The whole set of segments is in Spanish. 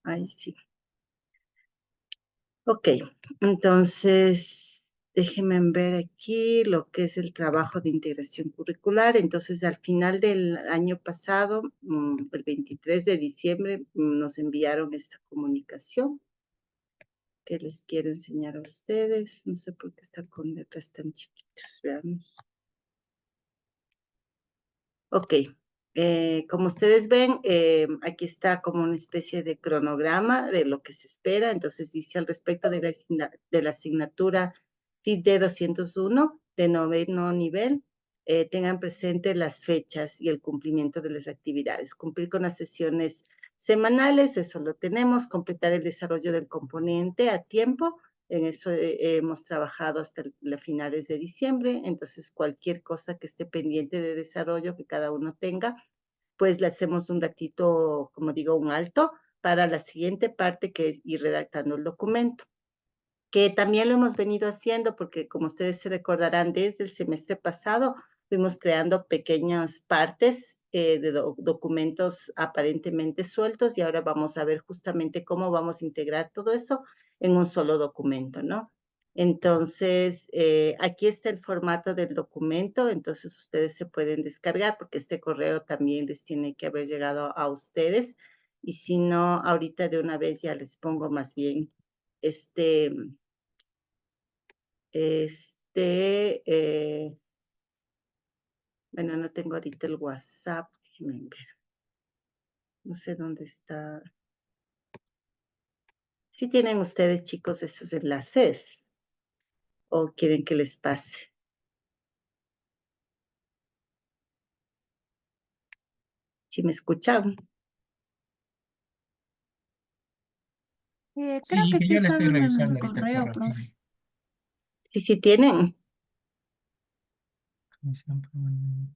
Ahí sí. Ok, entonces déjenme ver aquí lo que es el trabajo de integración curricular. Entonces, al final del año pasado, el 23 de diciembre, nos enviaron esta comunicación que les quiero enseñar a ustedes. No sé por qué está con letras tan chiquitas, veamos. Ok, como ustedes ven, aquí está como una especie de cronograma de lo que se espera. Entonces dice al respecto de la asignatura TID 201 de noveno nivel, tengan presente las fechas y el cumplimiento de las actividades. Cumplir con las sesiones semanales, eso lo tenemos. Completar el desarrollo del componente a tiempo. En eso hemos trabajado hasta finales de diciembre, entonces cualquier cosa que esté pendiente de desarrollo que cada uno tenga, pues le hacemos un ratito, como digo, un alto para la siguiente parte, que es ir redactando el documento, que también lo hemos venido haciendo porque, como ustedes se recordarán, desde el semestre pasado fuimos creando pequeñas partes de documentos aparentemente sueltos, y ahora vamos a ver justamente cómo vamos a integrar todo eso en un solo documento, ¿no? Entonces, aquí está el formato del documento. Entonces ustedes se pueden descargar porque este correo también les tiene que haber llegado a ustedes, y si no, ahorita de una vez ya les pongo más bien este, bueno, no tengo ahorita el WhatsApp, déjenme ver. No sé dónde está. ¿Sí tienen ustedes, chicos, estos enlaces? ¿O quieren que les pase? ¿Sí me escuchan? Creo Sí, que que sí yo le está estoy dando en el revisando ahorita el correo, correo. profe. Sí, sí tienen. Comisión permanente.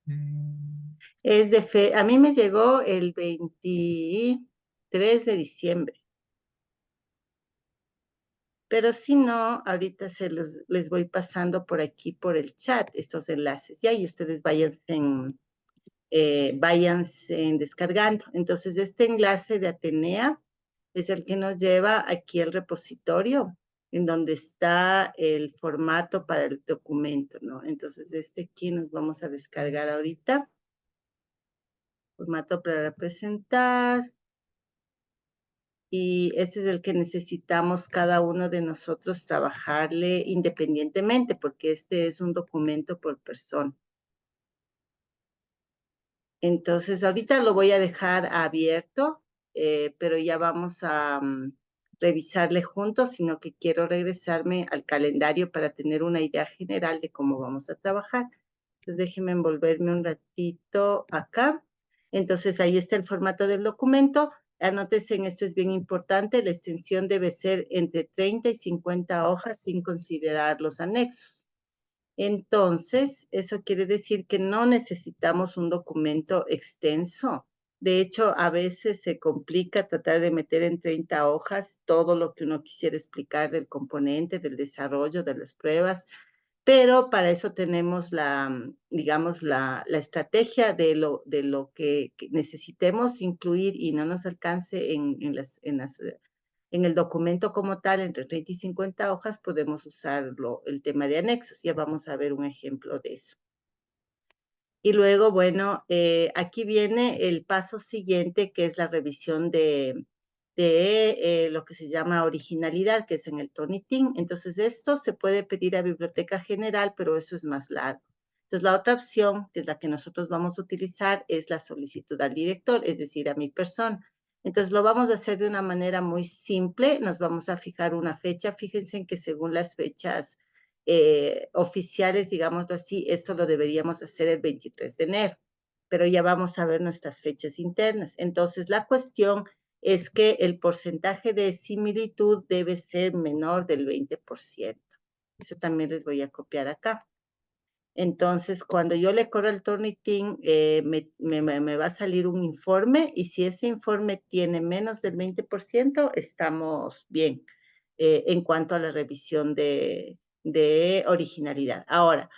A mí me llegó el 23 de diciembre. Pero si no, ahorita les voy pasando por aquí, por el chat, estos enlaces. Ya, y ustedes váyanse descargando. Entonces, este enlace de Atenea es el que nos lleva aquí al repositorio, en donde está el formato para el documento, ¿no? Entonces, aquí nos vamos a descargar ahorita. Formato para presentar. Y ese es el que necesitamos cada uno de nosotros trabajarle independientemente, porque este es un documento por persona. Entonces, ahorita lo voy a dejar abierto, pero ya vamos a revisarle juntos, sino que quiero regresarme al calendario para tener una idea general de cómo vamos a trabajar. Entonces, déjenme envolverme un ratito acá. Entonces, ahí está el formato del documento. Anótese en esto, es bien importante, la extensión debe ser entre 30 y 50 hojas sin considerar los anexos. Entonces, eso quiere decir que no necesitamos un documento extenso. De hecho, a veces se complica tratar de meter en 30 hojas todo lo que uno quisiera explicar del componente, del desarrollo, de las pruebas, pero para eso tenemos digamos, la estrategia de lo que necesitemos incluir y no nos alcance en el documento como tal, entre 30 y 50 hojas, podemos usarlo, el tema de anexos. Ya vamos a ver un ejemplo de eso. Y luego, bueno, aquí viene el paso siguiente, que es la revisión de lo que se llama originalidad, que es en el Turnitin. Entonces, esto se puede pedir a Biblioteca General, pero eso es más largo. Entonces, la otra opción, que es la que nosotros vamos a utilizar, es la solicitud al director, es decir, a mi persona. Entonces, lo vamos a hacer de una manera muy simple. Nos vamos a fijar una fecha. Fíjense en que según las fechas oficiales, digámoslo así, esto lo deberíamos hacer el 23 de enero, pero ya vamos a ver nuestras fechas internas. Entonces, la cuestión es que el porcentaje de similitud debe ser menor del 20%. Eso también les voy a copiar acá. Entonces, cuando yo le corro el Turnitin, me va a salir un informe, y si ese informe tiene menos del 20%, estamos bien en cuanto a la revisión de originalidad. Ahora,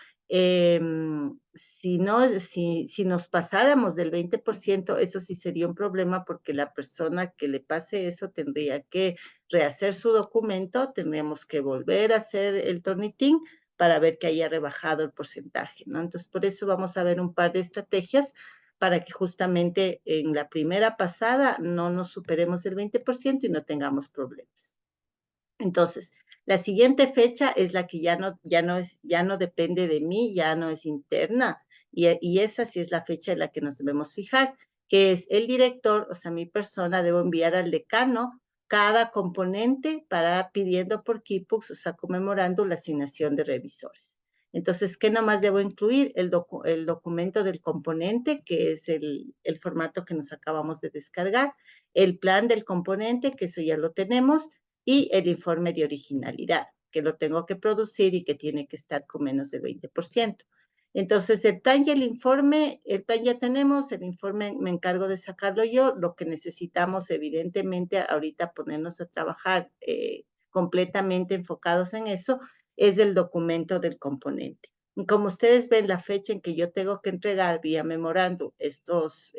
Si nos pasáramos del 20%, eso sí sería un problema porque la persona que le pase eso tendría que rehacer su documento, tendríamos que volver a hacer el Turnitin para ver que haya rebajado el porcentaje, ¿no? Entonces, por eso vamos a ver un par de estrategias para que justamente en la primera pasada no nos superemos el 20% y no tengamos problemas. Entonces, la siguiente fecha es la que ya no depende de mí, ya no es interna, y esa sí es la fecha en la que nos debemos fijar, que es el director, o sea, mi persona, debo enviar al decano cada componente para pidiendo por Keypux, o sea, conmemorando la asignación de revisores. Entonces, ¿qué nomás debo incluir? El documento del componente, que es el formato que nos acabamos de descargar, el plan del componente, que eso ya lo tenemos, y el informe de originalidad, que lo tengo que producir y que tiene que estar con menos del 20%. Entonces, el plan ya tenemos, el informe me encargo de sacarlo yo. Lo que necesitamos, evidentemente, ahorita ponernos a trabajar completamente enfocados en eso, es el documento del componente. Como ustedes ven, la fecha en que yo tengo que entregar vía memorándum estos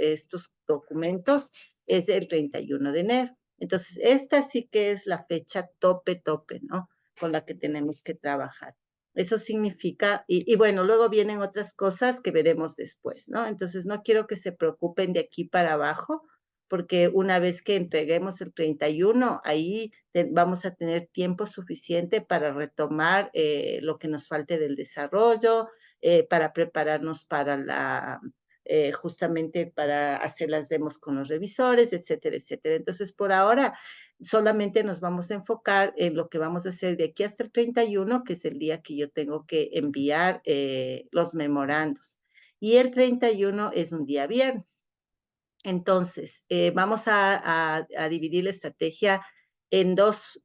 documentos es el 31 de enero. Entonces, esta sí que es la fecha tope, ¿no? Con la que tenemos que trabajar. Eso significa, y bueno, luego vienen otras cosas que veremos después, ¿no? Entonces, no quiero que se preocupen de aquí para abajo, porque una vez que entreguemos el 31, ahí vamos a tener tiempo suficiente para retomar lo que nos falte del desarrollo, para prepararnos para justamente para hacer las demos con los revisores, etcétera, etcétera. Entonces, por ahora, solamente nos vamos a enfocar en lo que vamos a hacer de aquí hasta el 31, que es el día que yo tengo que enviar los memorandos. Y el 31 es un día viernes. Entonces, vamos a dividir la estrategia en dos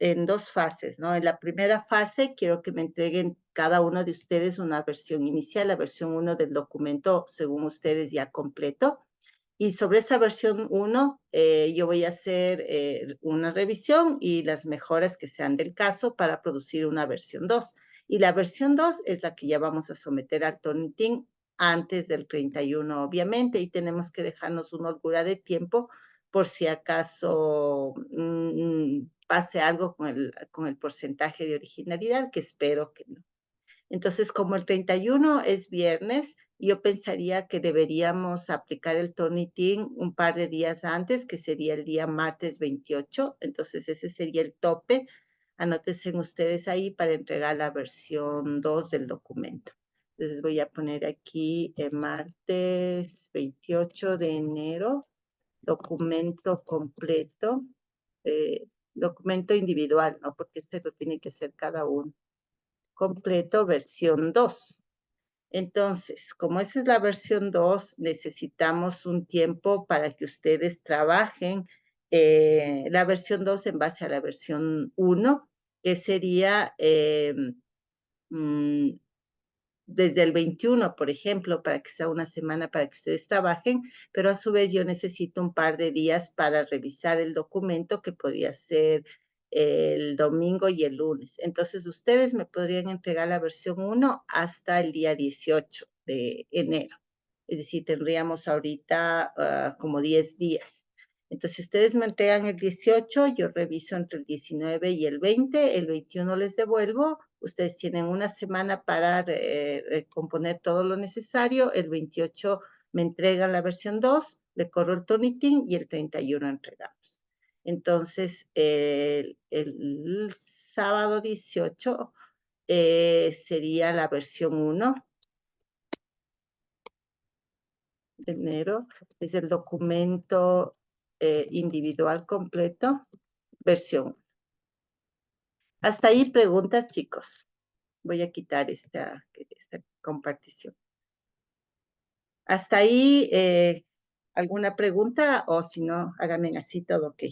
fases, ¿no? En la primera fase, quiero que me entreguen cada uno de ustedes una versión inicial, la versión 1 del documento, según ustedes ya completo. Y sobre esa versión 1, yo voy a hacer una revisión y las mejoras que sean del caso para producir una versión 2. Y la versión 2 es la que ya vamos a someter al Turnitin antes del 31, obviamente, y tenemos que dejarnos una holgura de tiempo por si acaso pase algo con el porcentaje de originalidad, que espero que no. Entonces, como el 31 es viernes, yo pensaría que deberíamos aplicar el Turnitin un par de días antes, que sería el día martes 28. Entonces, ese sería el tope. Anótense ustedes ahí para entregar la versión 2 del documento. Entonces, voy a poner aquí martes 28 de enero, documento completo, documento individual, ¿no? Porque este lo tiene que hacer cada uno. Completo, versión 2. Entonces, como esa es la versión 2, necesitamos un tiempo para que ustedes trabajen la versión 2 en base a la versión 1, que sería desde el 21, por ejemplo, para que sea una semana para que ustedes trabajen, pero a su vez yo necesito un par de días para revisar el documento, que podría ser el domingo y el lunes. Entonces, ustedes me podrían entregar la versión 1 hasta el día 18 de enero. Es decir, tendríamos ahorita como 10 días. Entonces, si ustedes me entregan el 18, yo reviso entre el 19 y el 20, el 21 les devuelvo. Ustedes tienen una semana para recomponer todo lo necesario. El 28 me entregan la versión 2, le corro el Turnitin y el 31 entregamos. Entonces, el sábado 18 sería la versión 1 de enero. Es el documento individual completo, versión. Hasta ahí preguntas, chicos. Voy a quitar esta compartición. Hasta ahí, ¿alguna pregunta? O si no, háganme así todo ok.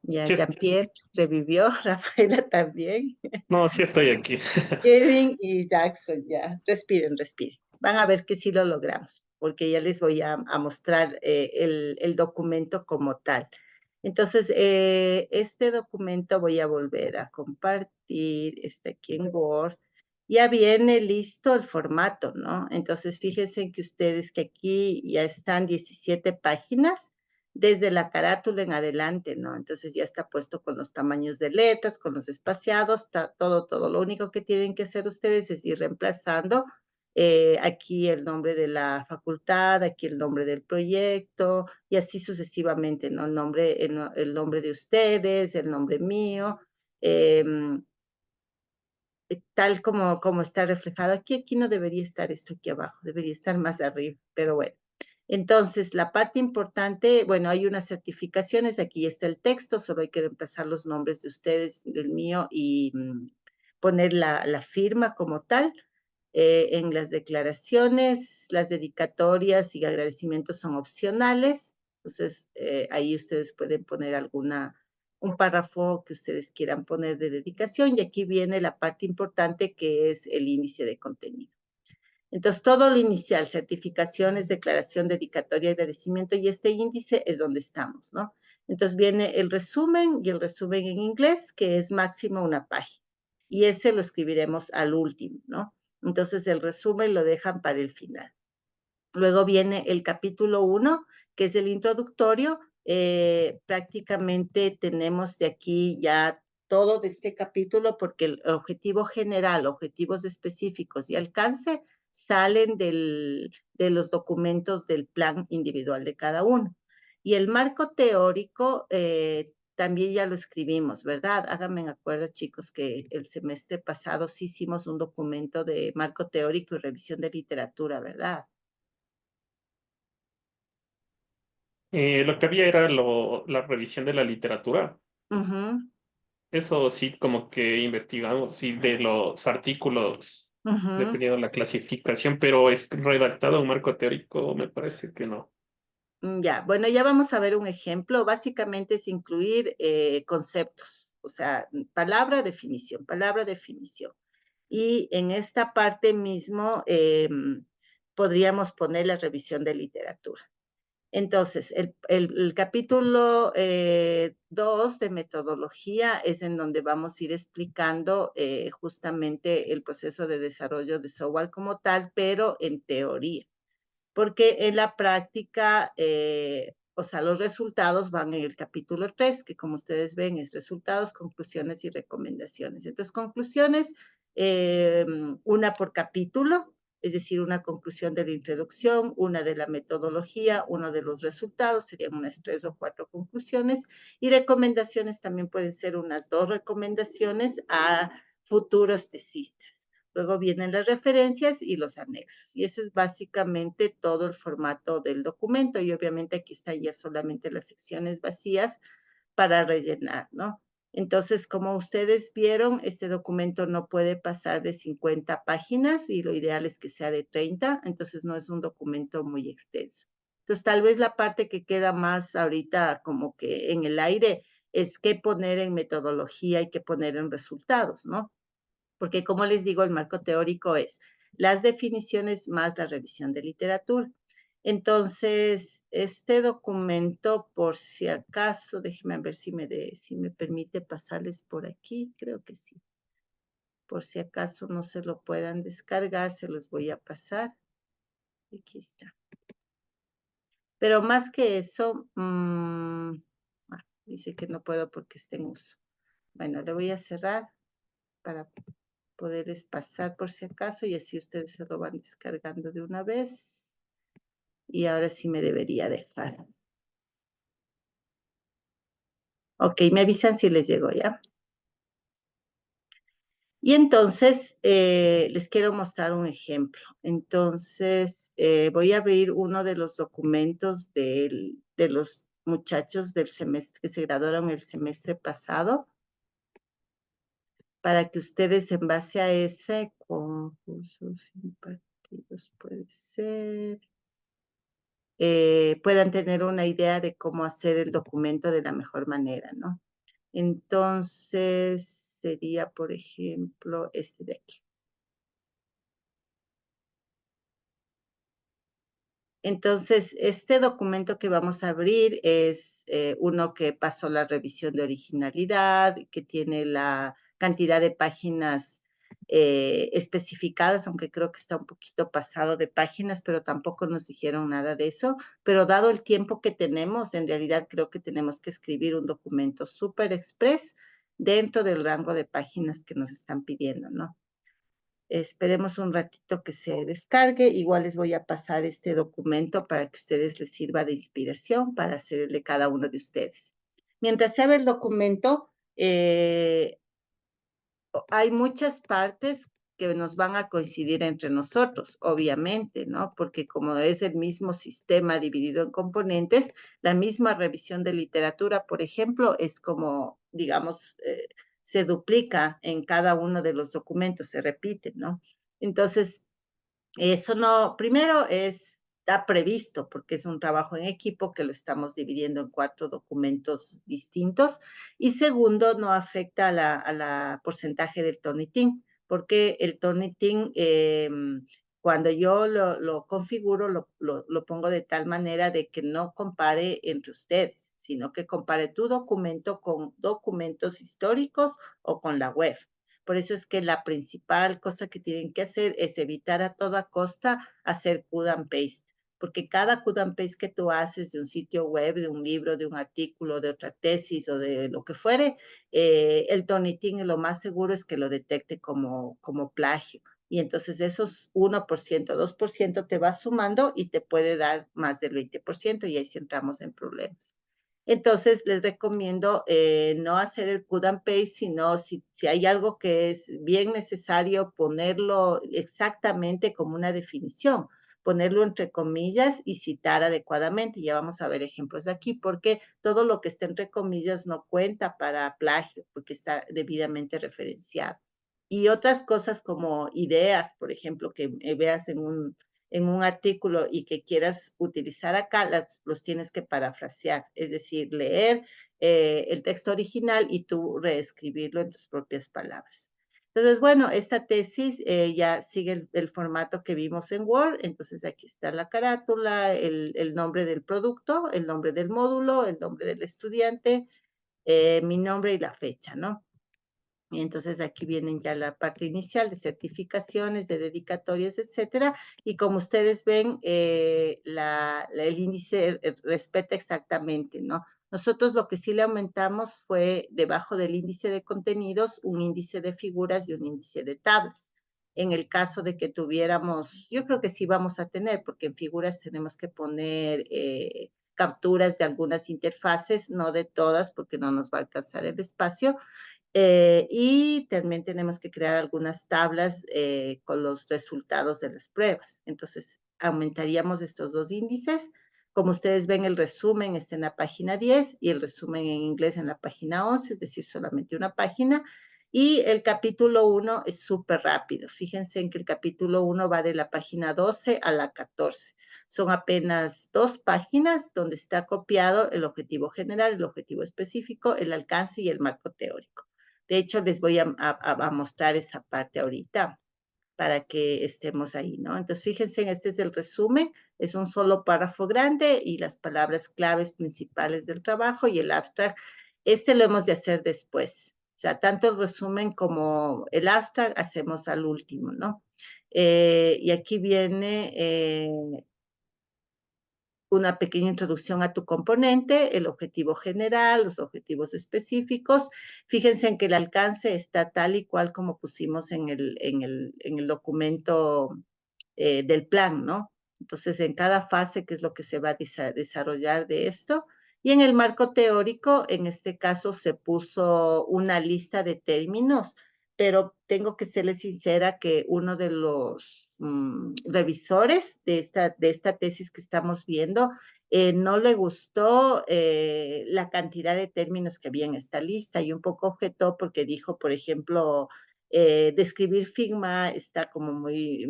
Ya, Sí, Jean-Pierre revivió, Rafaela también, no, sí estoy aquí. Kevin y Jackson, ya. Respiren, respiren. Van a ver que sí lo logramos, porque ya les voy a mostrar el documento como tal. Entonces, este documento voy a volver a compartir, está aquí en Word. Ya viene listo el formato, ¿no? Entonces, fíjense que ustedes que aquí ya están 17 páginas desde la carátula en adelante, ¿no? Entonces ya está puesto con los tamaños de letras, con los espaciados, está todo, todo. Lo único que tienen que hacer ustedes es ir reemplazando aquí el nombre de la facultad, aquí el nombre del proyecto y así sucesivamente, ¿no? El nombre de ustedes, el nombre mío, eh, tal como está reflejado aquí. Aquí no debería estar esto aquí abajo, debería estar más arriba, pero bueno. Entonces, la parte importante, bueno, hay unas certificaciones, aquí está el texto, solo hay que reemplazar los nombres de ustedes, del mío y poner la firma como tal. En las declaraciones, las dedicatorias y agradecimientos son opcionales, entonces ahí ustedes pueden poner un párrafo que ustedes quieran poner de dedicación y aquí viene la parte importante que es el índice de contenido. Entonces, todo lo inicial, certificaciones, declaración, dedicatoria, agradecimiento, y este índice es donde estamos, ¿no? Entonces viene el resumen y el resumen en inglés, que es máximo una página. Y ese lo escribiremos al último, ¿no? Entonces, el resumen lo dejan para el final. Luego viene el capítulo 1, que es el introductorio. Prácticamente tenemos de aquí ya todo de este capítulo porque el objetivo general, objetivos específicos y alcance salen de los documentos del plan individual de cada uno. Y el marco teórico también ya lo escribimos, ¿verdad? Háganme acuerdo, chicos, que el semestre pasado sí hicimos un documento de marco teórico y revisión de literatura, ¿verdad? Lo que había era la revisión de la literatura. Ujú, Eso sí, como que investigamos, sí, de los artículos, ujú. dependiendo de la clasificación, pero es redactado un marco teórico, me parece que no. Ya, bueno, ya vamos a ver un ejemplo. Básicamente es incluir conceptos, o sea, palabra, definición, palabra, definición. Y en esta parte mismo podríamos poner la revisión de literatura. Entonces, el capítulo 2 de metodología es en donde vamos a ir explicando justamente el proceso de desarrollo de software como tal, pero en teoría porque en la práctica, o sea, los resultados van en el capítulo 3, que como ustedes ven es resultados, conclusiones y recomendaciones. Entonces, conclusiones, una por capítulo, es decir, una conclusión de la introducción, una de la metodología, uno de los resultados, serían unas 3 o 4 conclusiones, y recomendaciones también pueden ser unas 2 recomendaciones a futuros tesistas. Luego vienen las referencias y los anexos. Y eso es básicamente todo el formato del documento. Y obviamente aquí están ya solamente las secciones vacías para rellenar, ¿no? Entonces, como ustedes vieron, este documento no puede pasar de 50 páginas y lo ideal es que sea de 30, entonces no es un documento muy extenso. Entonces, tal vez la parte que queda más ahorita como que en el aire es qué poner en metodología y qué poner en resultados, ¿no? Porque como les digo, el marco teórico es las definiciones más la revisión de literatura. Entonces, este documento, por si acaso, déjenme ver si me permite pasarles por aquí, creo que sí. Por si acaso no se lo puedan descargar, se los voy a pasar. Aquí está. Pero más que eso, dice que no puedo porque está en uso. Bueno, le voy a cerrar para poderles pasar por si acaso y así ustedes se lo van descargando de una vez. Y ahora sí me debería dejar. Ok, me avisan si les llegó ya. Y entonces les quiero mostrar un ejemplo. Entonces voy a abrir uno de los documentos de los muchachos del semestre que se graduaron el semestre pasado para que ustedes en base a ese concursos impartidos puede ser puedan tener una idea de cómo hacer el documento de la mejor manera, ¿no? Entonces, sería, por ejemplo, este de aquí. Entonces, este documento que vamos a abrir es uno que pasó la revisión de originalidad, que tiene la cantidad de páginas especificadas, aunque creo que está un poquito pasado de páginas, pero tampoco nos dijeron nada de eso. Pero dado el tiempo que tenemos, en realidad creo que tenemos que escribir un documento súper express dentro del rango de páginas que nos están pidiendo, ¿no? Esperemos un ratito que se descargue. Igual les voy a pasar este documento para que ustedes les sirva de inspiración para hacerle cada uno de ustedes. Mientras se abre el documento, hay muchas partes que nos van a coincidir entre nosotros, obviamente, ¿no? Porque como es el mismo sistema dividido en componentes, la misma revisión de literatura, por ejemplo, es como, digamos, se duplica en cada uno de los documentos, se repite, ¿no? Entonces, eso no, primero está previsto porque es un trabajo en equipo que lo estamos dividiendo en 4 documentos distintos. Y segundo, no afecta a la porcentaje del Turnitin, porque el Turnitin, cuando yo lo configuro, lo pongo de tal manera de que no compare entre ustedes, sino que compare tu documento con documentos históricos o con la web. Por eso es que la principal cosa que tienen que hacer es evitar a toda costa hacer cut and paste, porque cada cut and paste que tú haces de un sitio web, de un libro, de un artículo, de otra tesis o de lo que fuere, el Turnitin lo más seguro es que lo detecte como plagio. Y entonces esos 1%, 2% te va sumando y te puede dar más del 20% y ahí sí entramos en problemas. Entonces, les recomiendo no hacer el cut and paste, sino si hay algo que es bien necesario, ponerlo exactamente como una definición, ponerlo entre comillas y citar adecuadamente. Ya vamos a ver ejemplos de aquí, porque todo lo que está entre comillas no cuenta para plagio, porque está debidamente referenciado. Y otras cosas como ideas, por ejemplo, que veas en un artículo y que quieras utilizar acá, los tienes que parafrasear, es decir, leer el texto original y tú reescribirlo en tus propias palabras. Entonces, bueno, esta tesis ya sigue el formato que vimos en Word, entonces aquí está la carátula, el nombre del producto, el nombre del módulo, el nombre del estudiante, mi nombre y la fecha, ¿no? Y entonces aquí vienen ya la parte inicial de certificaciones, de dedicatorias, etcétera. Y como ustedes ven, el índice respeta exactamente, ¿no? Nosotros lo que sí le aumentamos fue debajo del índice de contenidos, un índice de figuras y un índice de tablas. En el caso de que tuviéramos, yo creo que sí vamos a tener, porque en figuras tenemos que poner capturas de algunas interfaces, no de todas, porque no nos va a alcanzar el espacio, y también tenemos que crear algunas tablas con los resultados de las pruebas. Entonces, aumentaríamos estos 2 índices. Como ustedes ven, el resumen está en la página 10 y el resumen en inglés en la página 11, es decir, solamente una página. Y el capítulo 1 es súper rápido. Fíjense en que el capítulo 1 va de la página 12 a la 14. Son apenas 2 páginas donde está copiado el objetivo general, el objetivo específico, el alcance y el marco teórico. De hecho, les voy a mostrar esa parte ahorita para que estemos ahí, ¿no? Entonces, fíjense, este es el resumen, es un solo párrafo grande y las palabras claves principales del trabajo y el abstract. Este lo hemos de hacer después. O sea, tanto el resumen como el abstract hacemos al último, ¿no? Y aquí viene una pequeña introducción a tu componente, el objetivo general, los objetivos específicos. Fíjense en que el alcance está tal y cual como pusimos en el documento del plan, ¿no? Entonces, en cada fase, ¿qué es lo que se va a desarrollar de esto? Y en el marco teórico, en este caso, se puso una lista de términos, pero tengo que serles sincera que uno de los revisores de esta tesis que estamos viendo no le gustó la cantidad de términos que había en esta lista y un poco objetó porque dijo, por ejemplo, describir Figma está como muy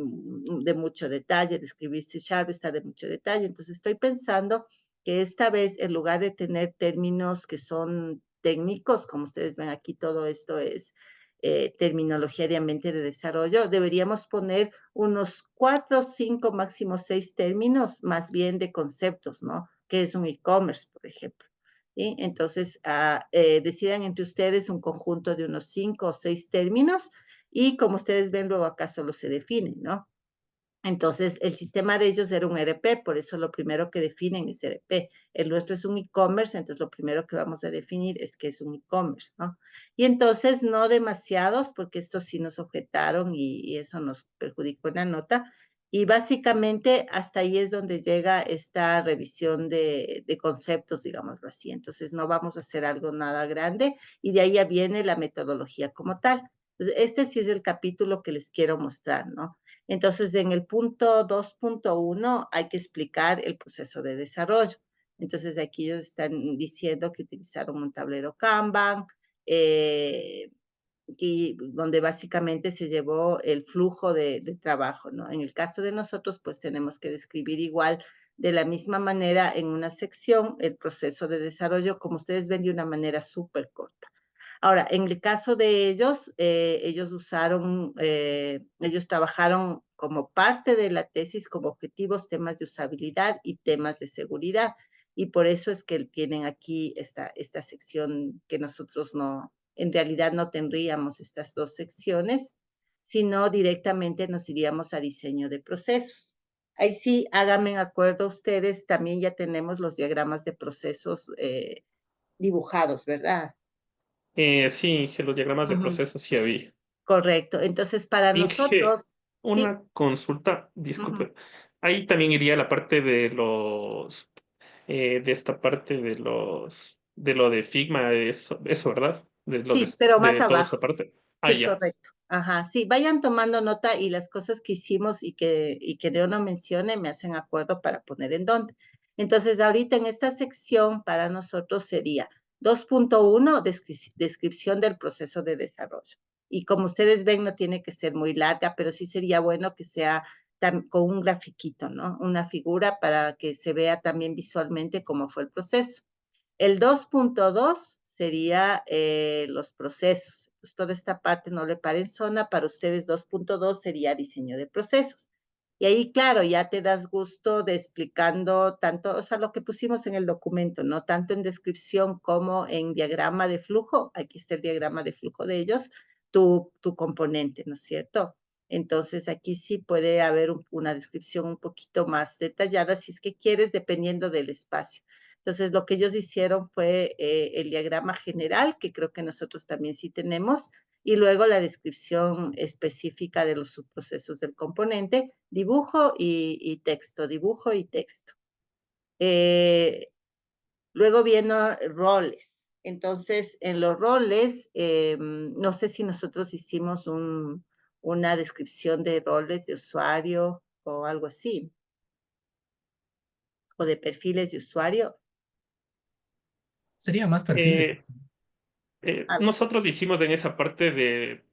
de mucho detalle, describir C# está de mucho detalle. Entonces estoy pensando que esta vez, en lugar de tener términos que son técnicos, como ustedes ven aquí, todo esto es terminología de ambiente de desarrollo, deberíamos poner unos 4, 5, máximo 6 términos, más bien de conceptos, ¿no? ¿Qué es un e-commerce, por ejemplo? ¿Sí? Entonces, decidan entre ustedes un conjunto de unos 5 o 6 términos y como ustedes ven, luego acá solo se define, ¿no? Entonces, el sistema de ellos era un ERP, por eso lo primero que definen es ERP. El nuestro es un e-commerce, entonces lo primero que vamos a definir es que es un e-commerce, ¿no? Y entonces, no demasiados, porque estos sí nos objetaron y eso nos perjudicó en la nota. Y básicamente hasta ahí es donde llega esta revisión de conceptos, digámoslo así. Entonces, no vamos a hacer algo nada grande y de ahí ya viene la metodología como tal. Entonces, este sí es el capítulo que les quiero mostrar, ¿no? Entonces, en el punto 2.1 hay que explicar el proceso de desarrollo. Entonces, aquí ellos están diciendo que utilizaron un tablero Kanban, y donde básicamente se llevó el flujo de trabajo, ¿no? En el caso de nosotros, pues tenemos que describir igual de la misma manera en una sección el proceso de desarrollo, como ustedes ven, de una manera súper corta. Ahora, en el caso de ellos, ellos trabajaron como parte de la tesis como objetivos temas de usabilidad y temas de seguridad. Y por eso es que tienen aquí esta sección que nosotros no, en realidad no tendríamos estas dos secciones, sino directamente nos iríamos a diseño de procesos. Ahí sí, háganme acuerdo ustedes, también ya tenemos los diagramas de procesos dibujados, ¿verdad? Sí, los diagramas de Ujú. procesos sí había. Correcto. Entonces, para Inge, nosotros, sí, una consulta, ujú. disculpe. Ahí también iría la parte de esta parte de lo de Figma, eso, ¿verdad? Sí, pero más De toda esa abajo. parte. Ah, Sí, ya. correcto. Ajá, sí, vayan tomando nota y las cosas que hicimos y que yo no mencione me hacen acuerdo para poner en dónde. Entonces, ahorita en esta sección para nosotros sería 2.1, descripción del proceso de desarrollo. Y como ustedes ven, no tiene que ser muy larga, pero sí sería bueno que sea con un grafiquito, ¿no? Una figura para que se vea también visualmente cómo fue el proceso. El 2.2 sería los procesos. Pues toda esta parte no le paren zona. Para ustedes 2.2 sería diseño de procesos. Y ahí, claro, ya te das gusto de explicando tanto, o sea, lo que pusimos en el documento, ¿no? Tanto en descripción como en diagrama de flujo. Aquí está el diagrama de flujo de ellos, tu componente, ¿no es cierto? Entonces, aquí sí puede haber una descripción un poquito más detallada si es que quieres, dependiendo del espacio. Entonces, lo que ellos hicieron fue el diagrama general, que creo que nosotros también sí tenemos, y luego la descripción específica de los subprocesos del componente, y texto, dibujo y texto. Luego vienen roles. Entonces, en los roles, no sé si nosotros hicimos una descripción de roles de usuario o algo así, o de perfiles de usuario. Sería más perfiles. Eh, Ah, nosotros hicimos en esa parte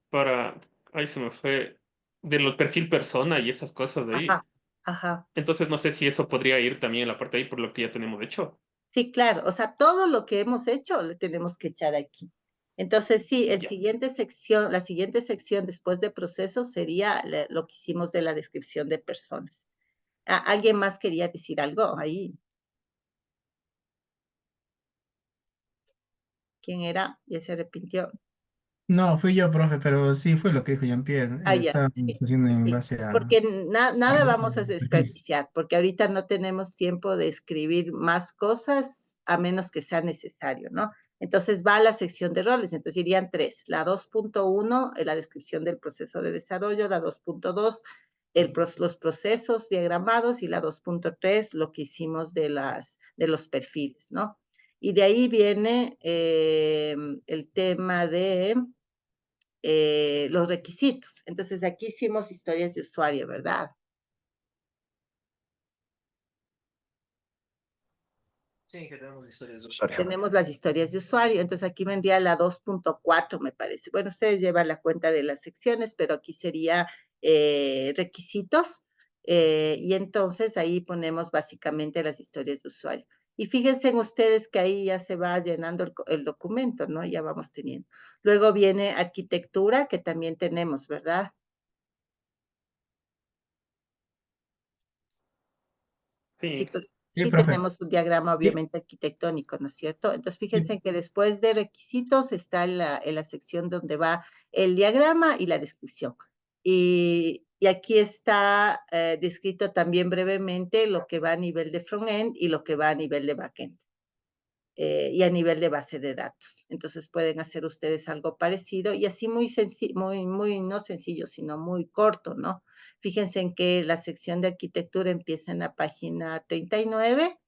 ahí se me fue, de los perfil persona y esas cosas de ahí. ajá, ajá. Entonces no sé si eso podría ir también en la parte de ahí por lo que ya tenemos hecho. Sí, claro, o sea, todo lo que hemos hecho le tenemos que echar aquí. Entonces, sí, Ya. la siguiente sección después de proceso sería lo que hicimos de la descripción de personas. ¿Alguien más quería decir algo ahí? ¿Quién era? Ya se arrepintió. No, fui yo, profe, pero sí fue lo que dijo Jean-Pierre. Ya, Estábamos sí, haciendo en sí. base Porque a nada vamos a perfiles. desperdiciar, porque ahorita no tenemos tiempo de escribir más cosas a menos que sea necesario, ¿no? Entonces va a la sección de roles, entonces irían tres. La 2.1, la descripción del proceso de desarrollo, la 2.2, los procesos diagramados y la 2.3, lo que hicimos de los perfiles, ¿no? Y de ahí viene el tema de los requisitos. Entonces, aquí hicimos historias de usuario, ¿verdad? Sí, que tenemos historias de usuario. Tenemos las historias de usuario, entonces aquí vendría la 2.4, me parece. Bueno, ustedes llevan la cuenta de las secciones, pero aquí sería requisitos, y entonces ahí ponemos básicamente las historias de usuario. Y fíjense en ustedes que ahí ya se va llenando el documento, ¿no? Ya vamos teniendo. Luego viene arquitectura, que también tenemos, ¿verdad? Sí, Chicos, Sí, sí profe. tenemos un diagrama Sí. obviamente arquitectónico, ¿no es cierto? Entonces, Sí. fíjense que después de requisitos está en la sección donde va el diagrama y la descripción. Y aquí está descrito también brevemente lo que va a nivel de front-end y lo que va a nivel de back-end. Y a nivel de base de datos. Entonces pueden hacer ustedes algo parecido y así muy sencillo, muy, no sencillo, sino muy corto, ¿no? Fíjense en que la sección de arquitectura empieza en la página 39,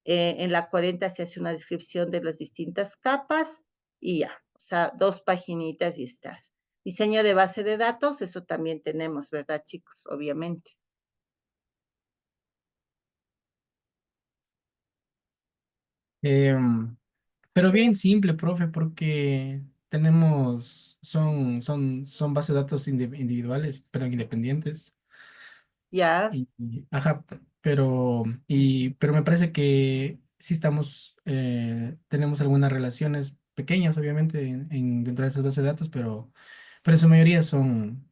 en la 40 se hace una descripción de las distintas capas y ya, o sea, 2 paginitas y estás. Diseño de base de datos, eso también tenemos, ¿verdad, chicos? Obviamente. Em, pero bien simple, profe, porque son bases de datos individuales, pero independientes. Ya, Ajá, pero me parece que sí tenemos algunas relaciones pequeñas, obviamente, dentro de esas bases de datos, pero en su mayoría son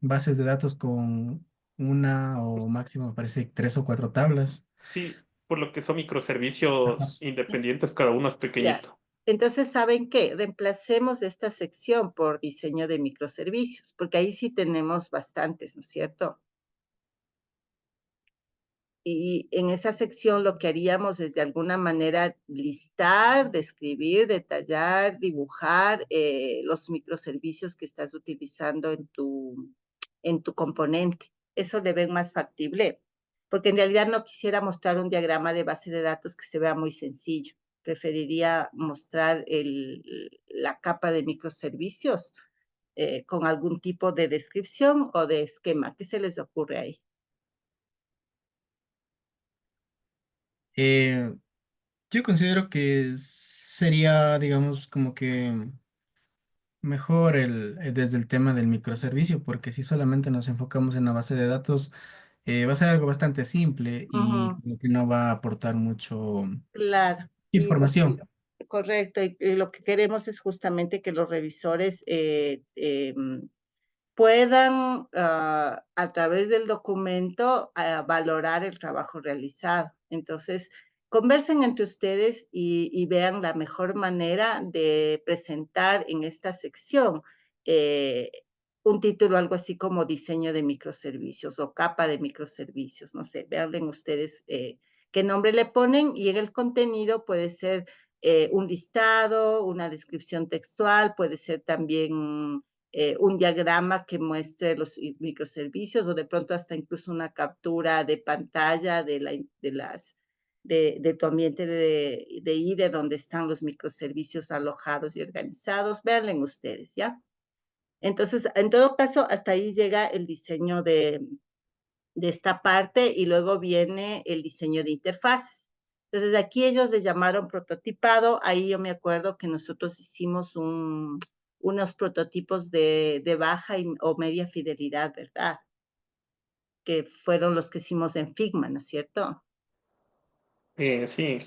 bases de datos con una o máximo, me parece, 3 o 4 tablas. sí, por lo que son Ajá. microservicios independientes, cada uno es ya. pequeñito. Entonces, ¿saben qué? Reemplacemos esta sección por diseño de microservicios, porque ahí sí tenemos bastantes, ¿no es cierto? Y en esa sección lo que haríamos es de alguna manera listar, describir, detallar, dibujar los microservicios que estás utilizando en tu componente. Eso le ven más factible, porque en realidad no quisiera mostrar un diagrama de base de datos que se vea muy sencillo. Preferiría mostrar la capa de microservicios con algún tipo de descripción o de esquema. ¿Qué se les ocurre ahí? Eh, yo considero que sería, digamos, como que mejor desde el tema del microservicio, porque si solamente nos enfocamos en la base de datos, va a ser algo bastante simple y Ujú. como que no va a aportar mucho Claro, información. correcto. Y lo que queremos es justamente que los revisores puedan, a través del documento, valorar el trabajo realizado. Entonces, conversen entre ustedes y vean la mejor manera de presentar en esta sección eh, un título, algo así como diseño de microservicios o capa de microservicios. No sé, vean ustedes qué nombre le ponen y en el contenido puede ser un listado, una descripción textual, puede ser también un diagrama que muestre los microservicios o de pronto hasta incluso una captura de pantalla de tu ambiente de IDE donde están los microservicios alojados y organizados. Véanlo ustedes, ¿ya? Entonces, en todo caso, hasta ahí llega el diseño de esta parte y luego viene el diseño de interfaces. Entonces, aquí ellos le llamaron prototipado. Ahí yo me acuerdo que nosotros hicimos unos prototipos de baja o media fidelidad, ¿verdad? Que fueron los que hicimos en Figma, ¿no es cierto? Sí,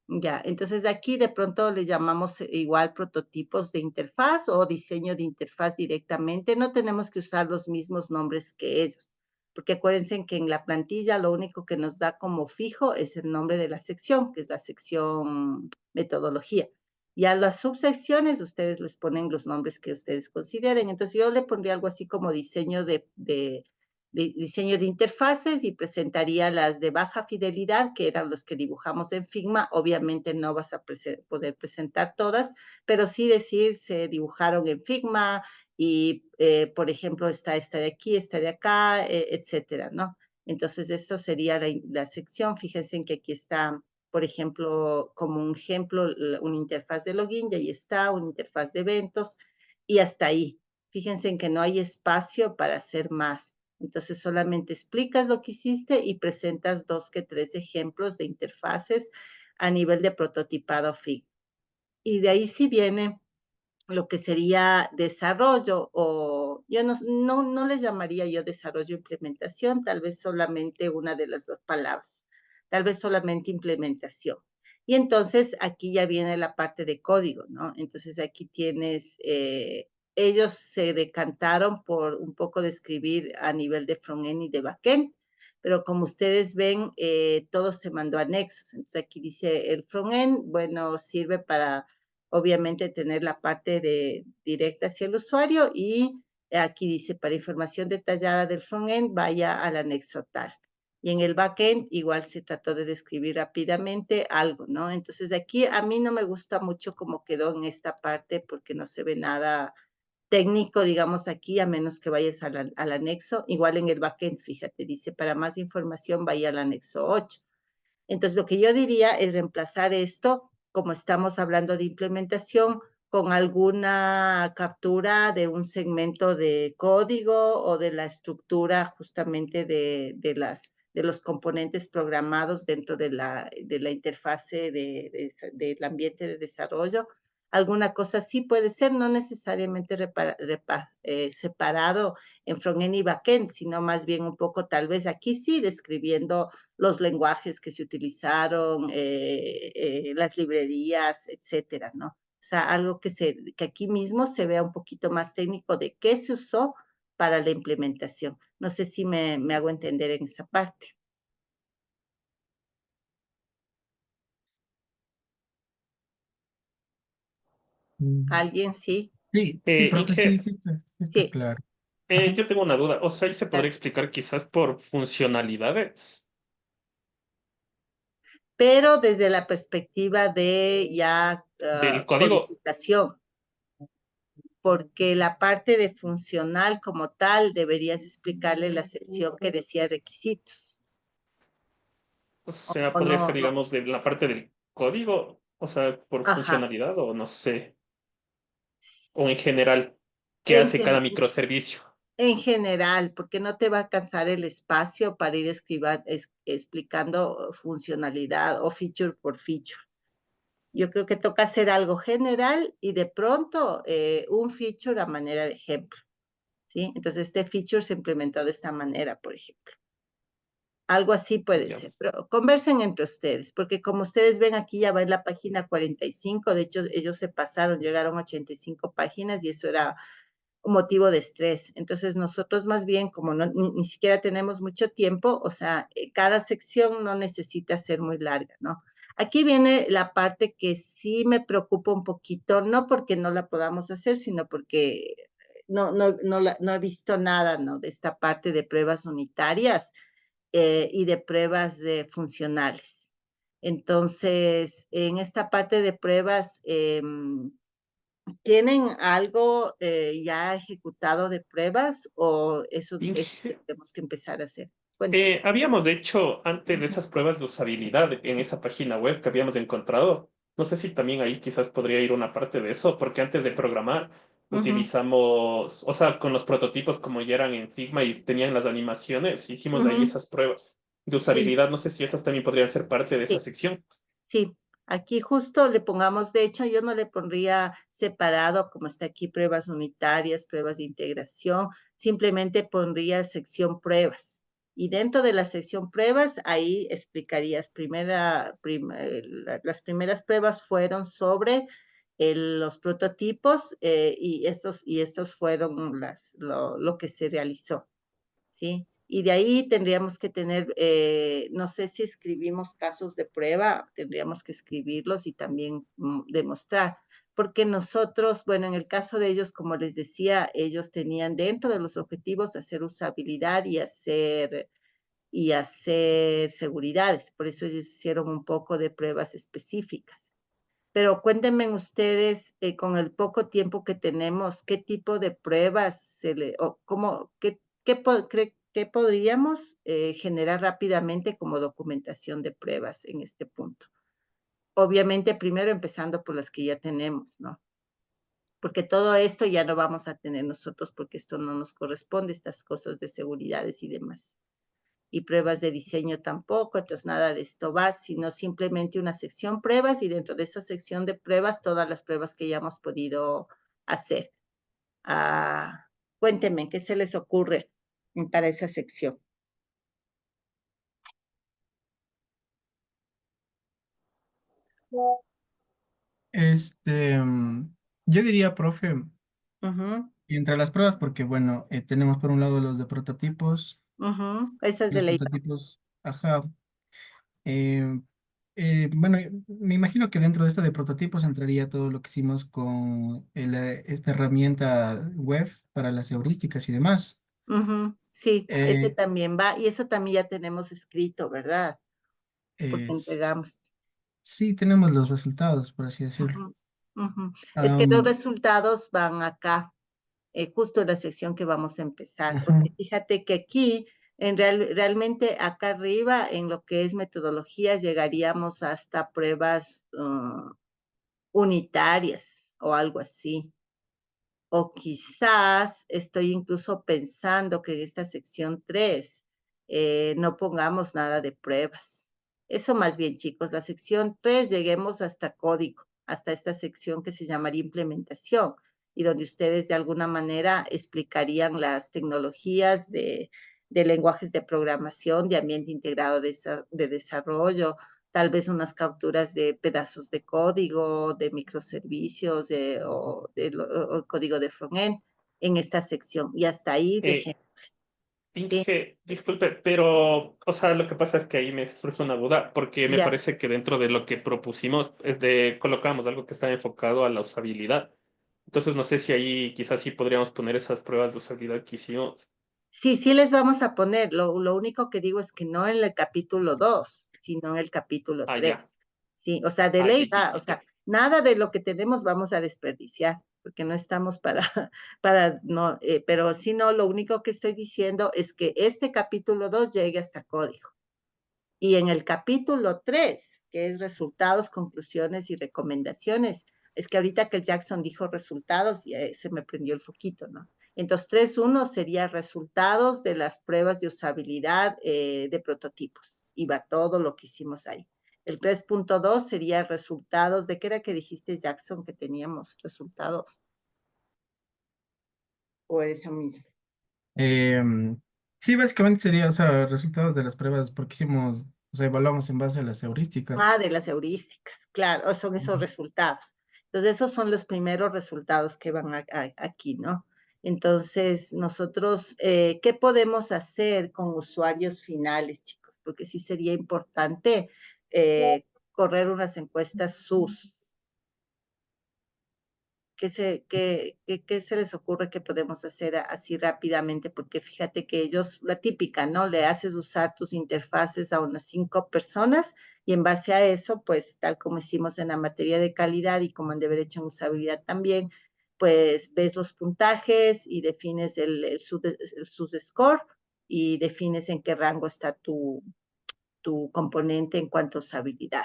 Ya, entonces aquí de pronto le llamamos igual prototipos de interfaz o diseño de interfaz directamente. No tenemos que usar los mismos nombres que ellos, porque acuérdense que en la plantilla lo único que nos da como fijo es el nombre de la sección, que es la sección metodología. Y a las subsecciones ustedes les ponen los nombres que ustedes consideren. Entonces yo le pondría algo así como diseño de diseño de interfaces y presentaría las de baja fidelidad, que eran los que dibujamos en Figma. Obviamente no vas a poder presentar todas, pero sí decir se dibujaron en Figma y, por ejemplo, está esta de aquí, esta de acá, etcétera, ¿no? Entonces, esto sería la sección. Fíjense en que aquí está, por ejemplo, como un ejemplo, una interfaz de login, y ahí está, una interfaz de eventos, y hasta ahí. Fíjense en que no hay espacio para hacer más. Entonces solamente explicas lo que hiciste y presentas 2 que 3 ejemplos de interfaces a nivel de prototipado Figma. Y de ahí sí viene lo que sería desarrollo o yo no les llamaría yo desarrollo e implementación, tal vez solamente una de las 2 palabras. tal vez solamente implementación. Y entonces aquí ya viene la parte de código, ¿no? Entonces aquí tienes, ellos se decantaron por un poco de escribir a nivel de frontend y de backend, pero como ustedes ven, todo se mandó a anexos. Entonces aquí dice el frontend, bueno, sirve para obviamente tener la parte de directa hacia el usuario y aquí dice para información detallada del frontend vaya al anexo tal. Y en el backend igual se trató de describir rápidamente algo, ¿no? Entonces aquí a mí no me gusta mucho cómo quedó en esta parte porque no se ve nada técnico, digamos aquí, a menos que vayas al anexo. Igual en el backend, fíjate, dice para más información vaya al anexo 8. Entonces, lo que yo diría es reemplazar esto, como estamos hablando de implementación, con alguna captura de un segmento de código o de la estructura justamente de los componentes programados dentro de la interfase del ambiente de desarrollo. Alguna cosa así puede ser, no necesariamente separado en frontend y backend, sino más bien un poco tal vez aquí sí describiendo los lenguajes que se utilizaron, las librerías, etcétera, ¿no? O sea, algo que aquí mismo se vea un poquito más técnico de qué se usó para la implementación. No sé si me hago entender en esa parte. Mm. ¿Alguien? Sí, Sí, sí, profe, sí, Inge, sí está sí. claro. Ajá. yo tengo una duda. O sea, ahí se podría explicar quizás por funcionalidades Pero desde la perspectiva de ya del código. codificación, porque la parte de funcional como tal deberías explicarle la sección que decía requisitos. O sea, O podría ser, no, no. digamos, de la parte del código, o sea, por Ajá. funcionalidad o no sé, o en general, ¿qué En, hace cada microservicio? en general, porque no te va a alcanzar el espacio para ir explicando funcionalidad o feature por feature. Yo creo que toca hacer algo general y de pronto un feature a manera de ejemplo, ¿sí? Entonces este feature se implementó de esta manera, por ejemplo. Algo así puede Ya. ser, pero conversen entre ustedes, porque como ustedes ven aquí ya va en la página 45, de hecho ellos se pasaron, llegaron a 85 páginas y eso era un motivo de estrés. Entonces nosotros más bien, como no, ni siquiera tenemos mucho tiempo, o sea, cada sección no necesita ser muy larga, ¿no? Aquí viene la parte que sí me preocupa un poquito, no porque no la podamos hacer, sino porque no he visto nada, ¿no? De esta parte de pruebas unitarias y de pruebas funcionales. Entonces, en esta parte de pruebas, ¿tienen algo ya ejecutado de pruebas o eso es lo que Inge- tenemos que empezar a hacer? Cuéntame. habíamos de hecho antes de esas pruebas de usabilidad en esa página web que habíamos encontrado. No sé si también ahí quizás podría ir una parte de eso, porque antes de programar Ujú, utilizamos, o sea, con los prototipos como ya eran en Figma y tenían las animaciones, hicimos de ahí ujú, esas pruebas de sí, usabilidad. No sé si esas también podrían ser parte de esa sí, sección. sí. Aquí justo le pongamos, de hecho, yo no le pondría separado como está aquí pruebas unitarias, pruebas de integración, simplemente pondría sección pruebas. Y dentro de la sección pruebas, ahí explicarías, las primeras pruebas fueron sobre los prototipos y estos fueron lo que se realizó. ¿Sí? Y de ahí tendríamos que tener, no sé si escribimos casos de prueba, tendríamos que escribirlos y también demostrar, porque nosotros, bueno, en el caso de ellos, como les decía, ellos tenían dentro de los objetivos hacer usabilidad y hacer seguridades, por eso ellos hicieron un poco de pruebas específicas. Pero cuéntenme ustedes, con el poco tiempo que tenemos, qué tipo de pruebas o cómo, qué podríamos generar rápidamente como documentación de pruebas en este punto. Obviamente, primero empezando por las que ya tenemos, ¿no? Porque todo esto ya no vamos a tener nosotros porque esto no nos corresponde, estas cosas de seguridades y demás y pruebas de diseño tampoco, entonces nada de esto va, sino simplemente una sección pruebas y dentro de esa sección de pruebas todas las pruebas que ya hemos podido hacer. Ah, cuéntenme, ¿qué se les ocurre para esa sección? Yo diría, profe, Ujú, entre las pruebas, porque bueno, tenemos por un lado los de prototipos, ujú. Esa es y de los ley. prototipos, ajá. eh, bueno, me imagino que dentro de esto de prototipos entraría todo lo que hicimos con esta herramienta web para las heurísticas y demás. Ujú, sí, ese Eh, también va, y eso también ya tenemos escrito, ¿verdad? Porque s- entregamos. sí, tenemos los resultados, por así decirlo. Ujú, ujú. Es que los Am, resultados van acá, justo en la sección que vamos a empezar, Ujú. porque fíjate que aquí, realmente acá arriba, en lo que es metodologías, llegaríamos hasta pruebas unitarias o algo así. O quizás estoy incluso pensando que en esta sección 3 no pongamos nada de pruebas. Eso más bien, chicos, la sección 3 lleguemos hasta código, hasta esta sección que se llamaría implementación y donde ustedes de alguna manera explicarían las tecnologías de lenguajes de programación, de ambiente integrado de desarrollo, tal vez unas capturas de pedazos de código, de microservicios o el código de frontend en esta sección. Y hasta ahí Eh, dejé. Sí, Inge, disculpe, pero, o sea, lo que pasa es que ahí me surge una duda, porque me ya. parece que dentro de lo que propusimos es de colocamos algo que está enfocado a la usabilidad. Entonces, no sé si ahí quizás sí podríamos poner esas pruebas de usabilidad que hicimos. Sí, sí les vamos a poner. Lo único que digo es que no en el capítulo 2 sino en el capítulo Ah, ya. 3. Sí, o sea, de Ah, ya, ley ya, va, o ya, ya. sea, nada de lo que tenemos vamos a desperdiciar, porque no estamos para, para, no, pero si no, lo único que estoy diciendo es que este capítulo 2 llegue hasta código. Y en el capítulo 3, que es resultados, conclusiones y recomendaciones, es que ahorita que el Jackson dijo resultados, y se me prendió el foquito, ¿no? Entonces, 3.1 sería resultados de las pruebas de usabilidad de prototipos. Y va todo lo que hicimos ahí. El 3.2 sería resultados, ¿de qué era que dijiste, Jackson, que teníamos resultados? ¿O esa misma? Em, sí, básicamente sería, o sea, resultados de las pruebas, porque hicimos, o sea, evaluamos en base a las Ah, heurísticas. de las heurísticas, claro, son esos resultados. Entonces, esos son los primeros resultados que van aquí, ¿no? Entonces, nosotros, ¿qué podemos hacer con usuarios finales, chicos? Porque sí sería importante correr unas encuestas SUS. ¿Qué se les ocurre que podemos hacer así rápidamente? Porque fíjate que ellos, la típica, ¿no? Le haces usar tus interfaces a unas 5 personas y en base a eso, pues tal como hicimos en la materia de calidad y como en deber hecho en usabilidad también, pues ves los puntajes y defines el score y defines en qué rango está tu componente en cuanto a usabilidad.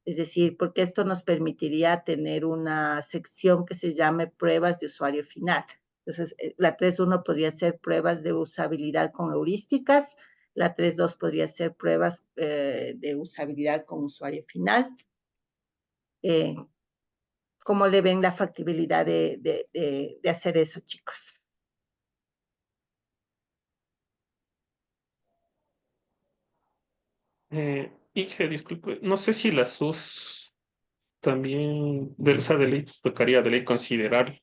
Es decir, porque esto nos permitiría tener una sección que se llame pruebas de usuario final. Entonces, la 3.1 podría ser pruebas de usabilidad con heurísticas, la 3.2 podría ser pruebas de usabilidad con usuario final. Eh, ¿Cómo le ven la factibilidad de hacer eso, chicos? Inge, disculpe, no sé si la SUS también, de esa de ley, tocaría de ley considerar,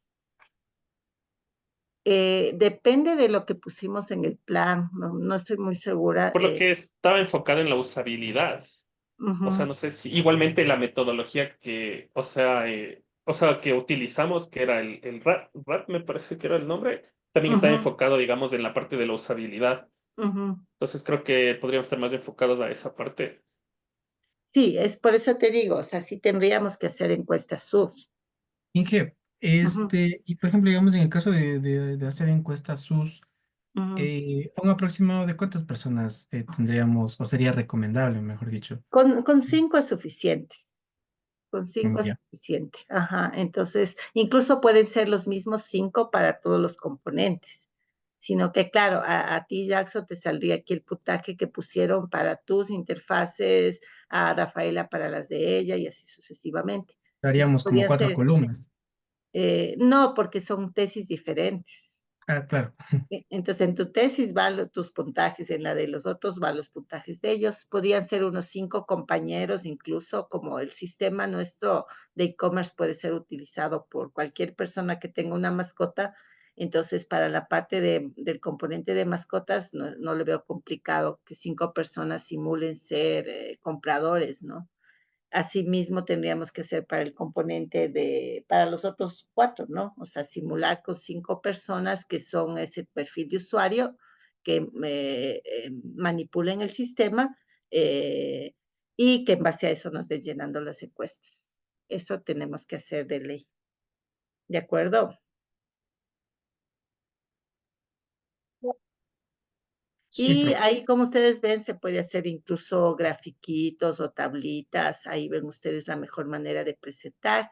Depende de lo que pusimos en el plan, no, no estoy muy segura. por lo que estaba enfocado en la usabilidad. O sea, Uh-huh, no sé si igualmente la metodología que, o sea, que utilizamos, que era el RAT, me parece que era el nombre, también está uh-huh, enfocado, digamos, en la parte de la usabilidad. uh-huh. Entonces creo que podríamos estar más enfocados a esa parte. Sí, es por eso te digo, o sea, sí tendríamos que hacer encuestas SUS. Inge, Ujú, y por ejemplo, digamos, en el caso de hacer encuestas SUS, ujú. un aproximado de cuántas personas tendríamos, o sería recomendable, mejor dicho. Con 5 es suficiente, con cinco es Ya. suficiente. Ajá, entonces, incluso pueden ser los mismos 5 para todos los componentes, sino que claro, a ti, Jackson, te saldría aquí el puntaje que pusieron para tus interfaces, a Rafaela para las de ella y así sucesivamente. Daríamos como Podría cuatro ser, columnas. no, porque son tesis diferentes. Ah, claro. Entonces, en tu tesis van tus puntajes, en la de los otros van los puntajes de ellos. Podían ser unos 5 compañeros, incluso como el sistema nuestro de e-commerce puede ser utilizado por cualquier persona que tenga una mascota. Entonces, para la parte del componente de mascotas, no le veo complicado que 5 personas simulen ser compradores, ¿no? Asimismo, tendríamos que hacer para el componente para los otros 4, ¿no? O sea, simular con 5 personas que son ese perfil de usuario que manipulen el sistema eh, y que en base a eso nos den llenando las encuestas. Eso tenemos que hacer de ley. ¿De acuerdo? Sí, Y profe. ahí, como ustedes ven, se puede hacer incluso grafiquitos o tablitas. Ahí ven ustedes la mejor manera de presentar.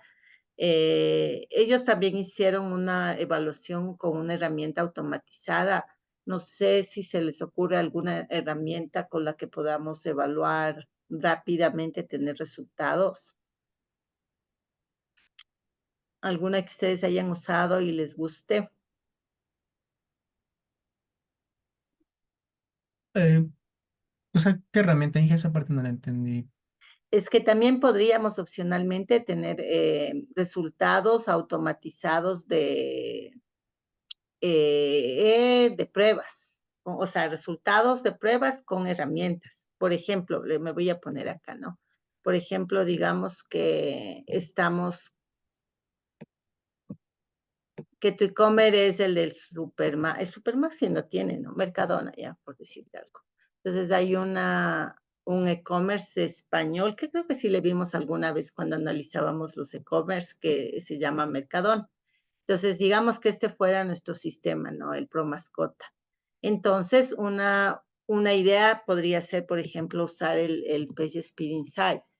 Ellos también hicieron una evaluación con una herramienta automatizada. No sé si se les ocurre alguna herramienta con la que podamos evaluar rápidamente, tener resultados. Alguna que ustedes hayan usado y les guste. Eh, o sea, ¿qué herramienta? Dije esa parte no la entendí. Es que también podríamos opcionalmente tener resultados automatizados de pruebas, o sea, resultados de pruebas con herramientas. Por ejemplo, me voy a poner acá, ¿no? Por ejemplo, digamos que tu e-commerce es el del Supermax, el Supermax sí no tiene, ¿no? Mercadona, ya, por decirte algo. Entonces hay un e-commerce español que creo que sí le vimos alguna vez cuando analizábamos los e-commerce que se llama Mercadona. Entonces, digamos que este fuera nuestro sistema, ¿no? El Pro Mascota. Entonces, una idea podría ser, por ejemplo, usar el PageSpeed Insights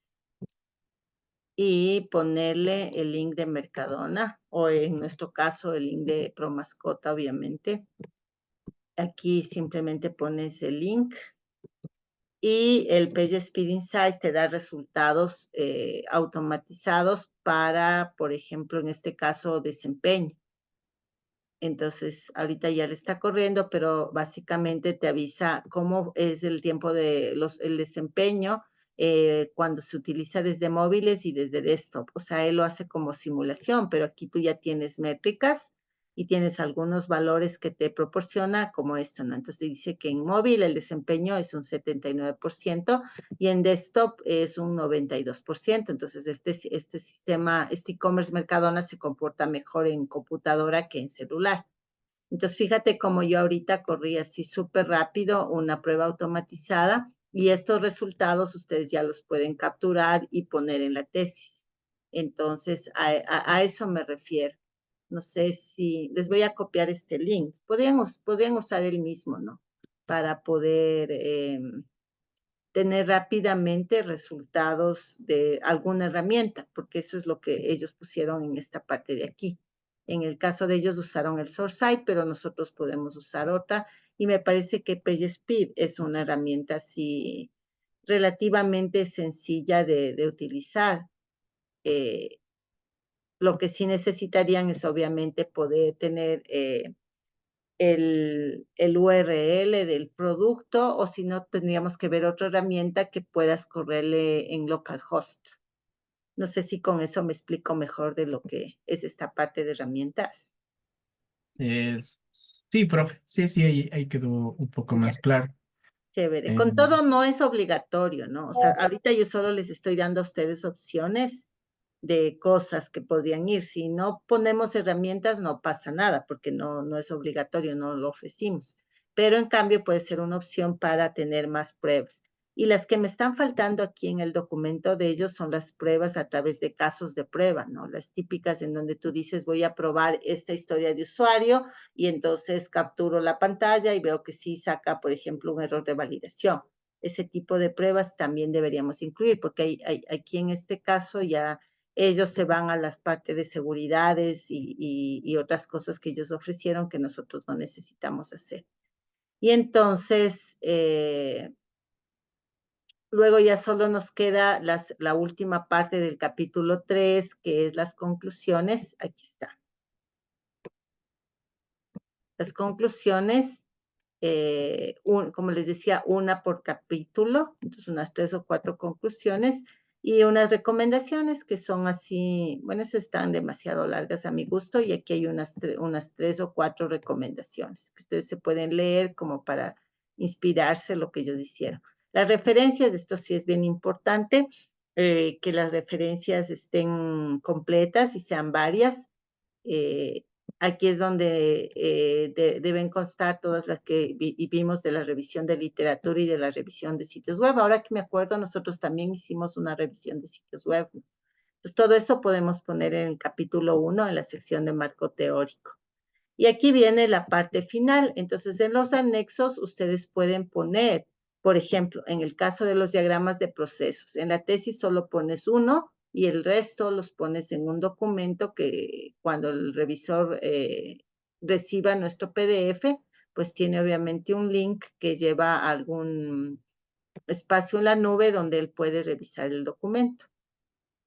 y ponerle el link de Mercadona o en nuestro caso el link de Pro Mascota, obviamente. Aquí simplemente pones el link y el PageSpeed Insights te da resultados automatizados para, por ejemplo, en este caso, desempeño. Entonces, ahorita ya le está corriendo, pero básicamente te avisa cómo es el tiempo el desempeño cuando se utiliza desde móviles y desde desktop. O sea, él lo hace como simulación, pero aquí tú ya tienes métricas y tienes algunos valores que te proporciona como esto, ¿no? Entonces dice que en móvil el desempeño es un 79% y en desktop es un 92%. Entonces, este sistema, este e-commerce Mercadona se comporta mejor en computadora que en celular. Entonces, fíjate cómo yo ahorita corrí así súper rápido una prueba automatizada y estos resultados ustedes ya los pueden capturar y poner en la tesis. Entonces, a eso me refiero. No sé si les voy a copiar este link. Podrían usar el mismo, ¿no? Para poder tener rápidamente resultados de alguna herramienta, porque eso es lo que ellos pusieron en esta parte de aquí. En el caso de ellos usaron el SourceSite, pero nosotros podemos usar otra y me parece que PageSpeed es una herramienta así relativamente sencilla de utilizar. Eh, lo que sí necesitarían es obviamente poder tener el URL del producto o si no, tendríamos que ver otra herramienta que puedas correrle en localhost. No sé si con eso me explico mejor de lo que es esta parte de herramientas. Sí, profe. Sí, sí, ahí quedó un poco Ya, más claro. chévere. Eh, Con todo no es obligatorio, ¿no? O sea, ahorita yo solo les estoy dando a ustedes opciones de cosas que podrían ir. Si no ponemos herramientas, no pasa nada, porque no es obligatorio, no lo ofrecimos. Pero en cambio puede ser una opción para tener más pruebas. Y las que me están faltando aquí en el documento de ellos son las pruebas a través de casos de prueba, ¿no? Las típicas en donde tú dices, voy a probar esta historia de usuario y entonces capturo la pantalla y veo que sí saca, por ejemplo, un error de validación. Ese tipo de pruebas también deberíamos incluir, porque aquí en este caso ya ellos se van a las partes de seguridades y otras cosas que ellos ofrecieron que nosotros no necesitamos hacer. Y entonces, luego ya solo nos queda la última parte del capítulo 3, que es las conclusiones. Aquí está. Las conclusiones, como les decía, una por capítulo, entonces unas 3 o 4 conclusiones y unas recomendaciones que son así, bueno, esas están demasiado largas a mi gusto y aquí hay unas 3 o 4 recomendaciones que ustedes se pueden leer como para inspirarse en lo que ellos hicieron. Las referencias, esto sí es bien importante, que las referencias estén completas y sean varias. Eh, Aquí es donde deben constar todas las que vimos de la revisión de literatura y de la revisión de sitios web. Ahora que me acuerdo, nosotros también hicimos una revisión de sitios web. Entonces, todo eso podemos poner en el capítulo 1, en la sección de marco teórico. Y aquí viene la parte final. Entonces, en los anexos ustedes pueden poner, por ejemplo, en el caso de los diagramas de procesos, en la tesis solo pones uno y el resto los pones en un documento que cuando el revisor reciba nuestro PDF, pues tiene obviamente un link que lleva a algún espacio en la nube donde él puede revisar el documento.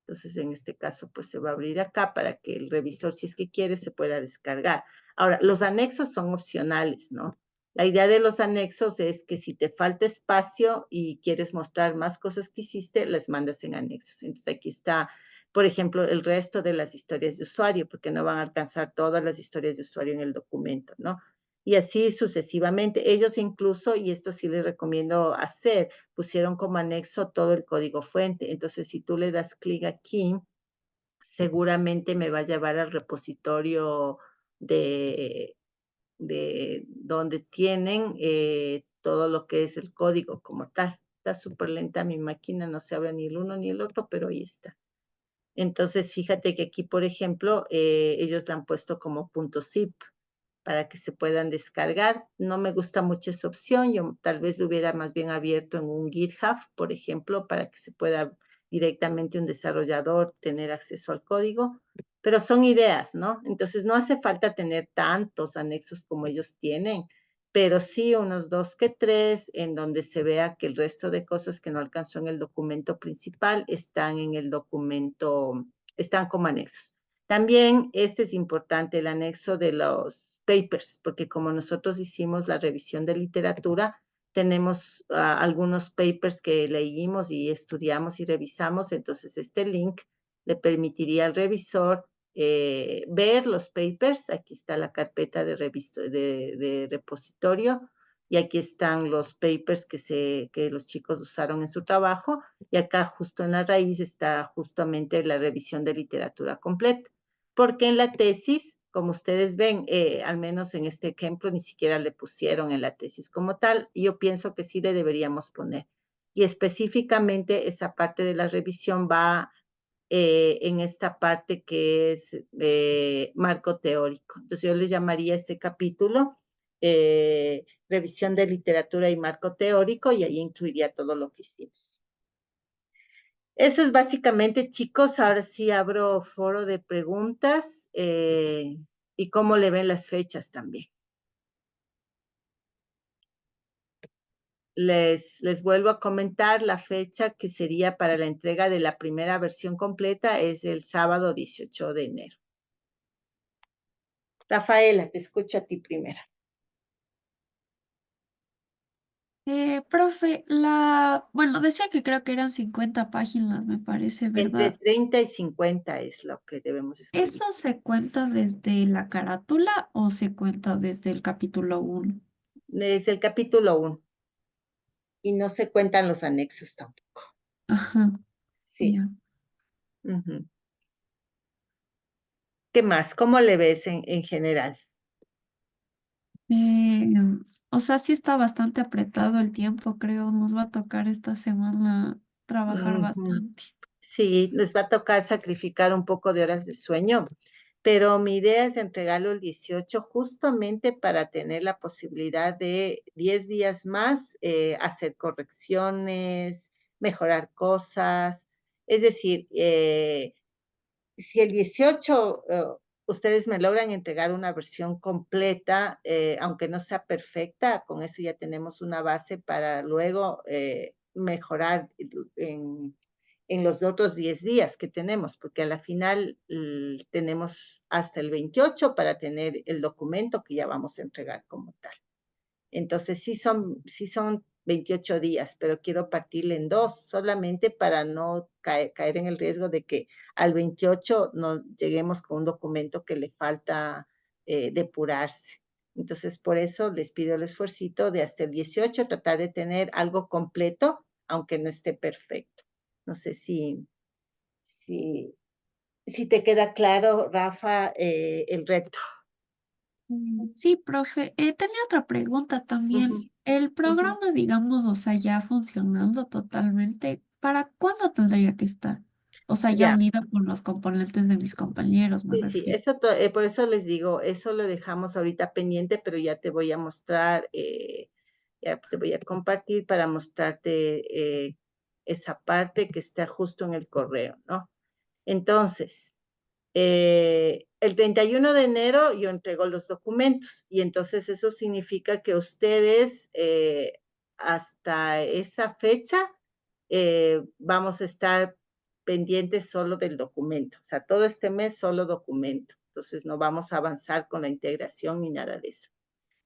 Entonces, en este caso, pues se va a abrir acá para que el revisor, si es que quiere, se pueda descargar. Ahora, los anexos son opcionales, ¿no? La idea de los anexos es que si te falta espacio y quieres mostrar más cosas que hiciste, las mandas en anexos. Entonces, aquí está, por ejemplo, el resto de las historias de usuario, porque no van a alcanzar todas las historias de usuario en el documento, ¿no? Y así sucesivamente. Ellos incluso, y esto sí les recomiendo hacer, pusieron como anexo todo el código fuente. Entonces, si tú le das clic aquí, seguramente me va a llevar al repositorio de, de donde tienen todo lo que es el código como tal. Está súper lenta mi máquina, no se abre ni el uno ni el otro, pero ahí está. Entonces, fíjate que aquí, por ejemplo, ellos la han puesto como .zip para que se puedan descargar. No me gusta mucho esa opción, yo tal vez lo hubiera más bien abierto en un GitHub, por ejemplo, para que se pueda directamente un desarrollador tener acceso al código, pero son ideas, ¿no? Entonces no hace falta tener tantos anexos como ellos tienen, pero sí unos 2 que 3 en donde se vea que el resto de cosas que no alcanzó en el documento principal están en el documento, están como anexos. También este es importante, el anexo de los papers, porque como nosotros hicimos la revisión de literatura, tenemos algunos papers que leímos y estudiamos y revisamos, entonces este link le permitiría al revisor ver los papers. Aquí está la carpeta de repositorio y aquí están los papers que los chicos usaron en su trabajo y acá justo en la raíz está justamente la revisión de literatura completa. Porque en la tesis, como ustedes ven, al menos en este ejemplo, ni siquiera le pusieron en la tesis como tal. Yo pienso que sí le deberíamos poner. Y específicamente esa parte de la revisión va en esta parte que es marco teórico. Entonces yo le llamaría este capítulo revisión de literatura y marco teórico y ahí incluiría todo lo que hicimos. Eso es básicamente, chicos. Ahora sí abro foro de preguntas y cómo le ven las fechas también. Les vuelvo a comentar la fecha que sería para la entrega de la primera versión completa es el sábado 18 de enero. Rafaela, te escucho a ti primero. Profe, bueno, decía que creo que eran 50 páginas, me parece, Entre ¿verdad? 30 y 50 es lo que debemos escribir. ¿Eso se cuenta desde la carátula o se cuenta desde el capítulo 1? Desde el capítulo 1 y no se cuentan los anexos tampoco. Ajá, Sí. ya. Uh-huh. ¿Qué más? ¿Cómo le ves en general? Eh, o sea, sí está bastante apretado el tiempo, creo. Nos va a tocar esta semana trabajar Uh-huh. bastante. Sí, les va a tocar sacrificar un poco de horas de sueño, pero mi idea es entregarlo el 18 justamente para tener la posibilidad de 10 días más hacer correcciones, mejorar cosas. Es decir, si el 18 ustedes me logran entregar una versión completa, aunque no sea perfecta, con eso ya tenemos una base para luego mejorar en los otros 10 días que tenemos, porque a la final tenemos hasta el 28 para tener el documento que ya vamos a entregar como tal. Entonces sí son 28 días, pero quiero partirle en dos, solamente para no caer en el riesgo de que al 28 no lleguemos con un documento que le falta depurarse. Entonces, por eso les pido el esfuercito de hasta el 18 tratar de tener algo completo, aunque no esté perfecto. No sé si te queda claro, Rafa, el reto. Sí, profe. Tenía otra pregunta también. Ujú, El ujú. programa, digamos, o sea, ya funcionando totalmente, ¿para cuándo tendría que estar? O sea, ya Ya. unido con los componentes de mis compañeros, me Sí, refiero. eso por eso les digo, eso lo dejamos ahorita pendiente, pero ya te voy a mostrar, ya te voy a compartir para mostrarte esa parte que está justo en el correo, ¿no? Entonces, el 31 de enero yo entrego los documentos y entonces eso significa que ustedes hasta esa fecha vamos a estar pendientes solo del documento, o sea, todo este mes solo documento, entonces no vamos a avanzar con la integración ni nada de eso.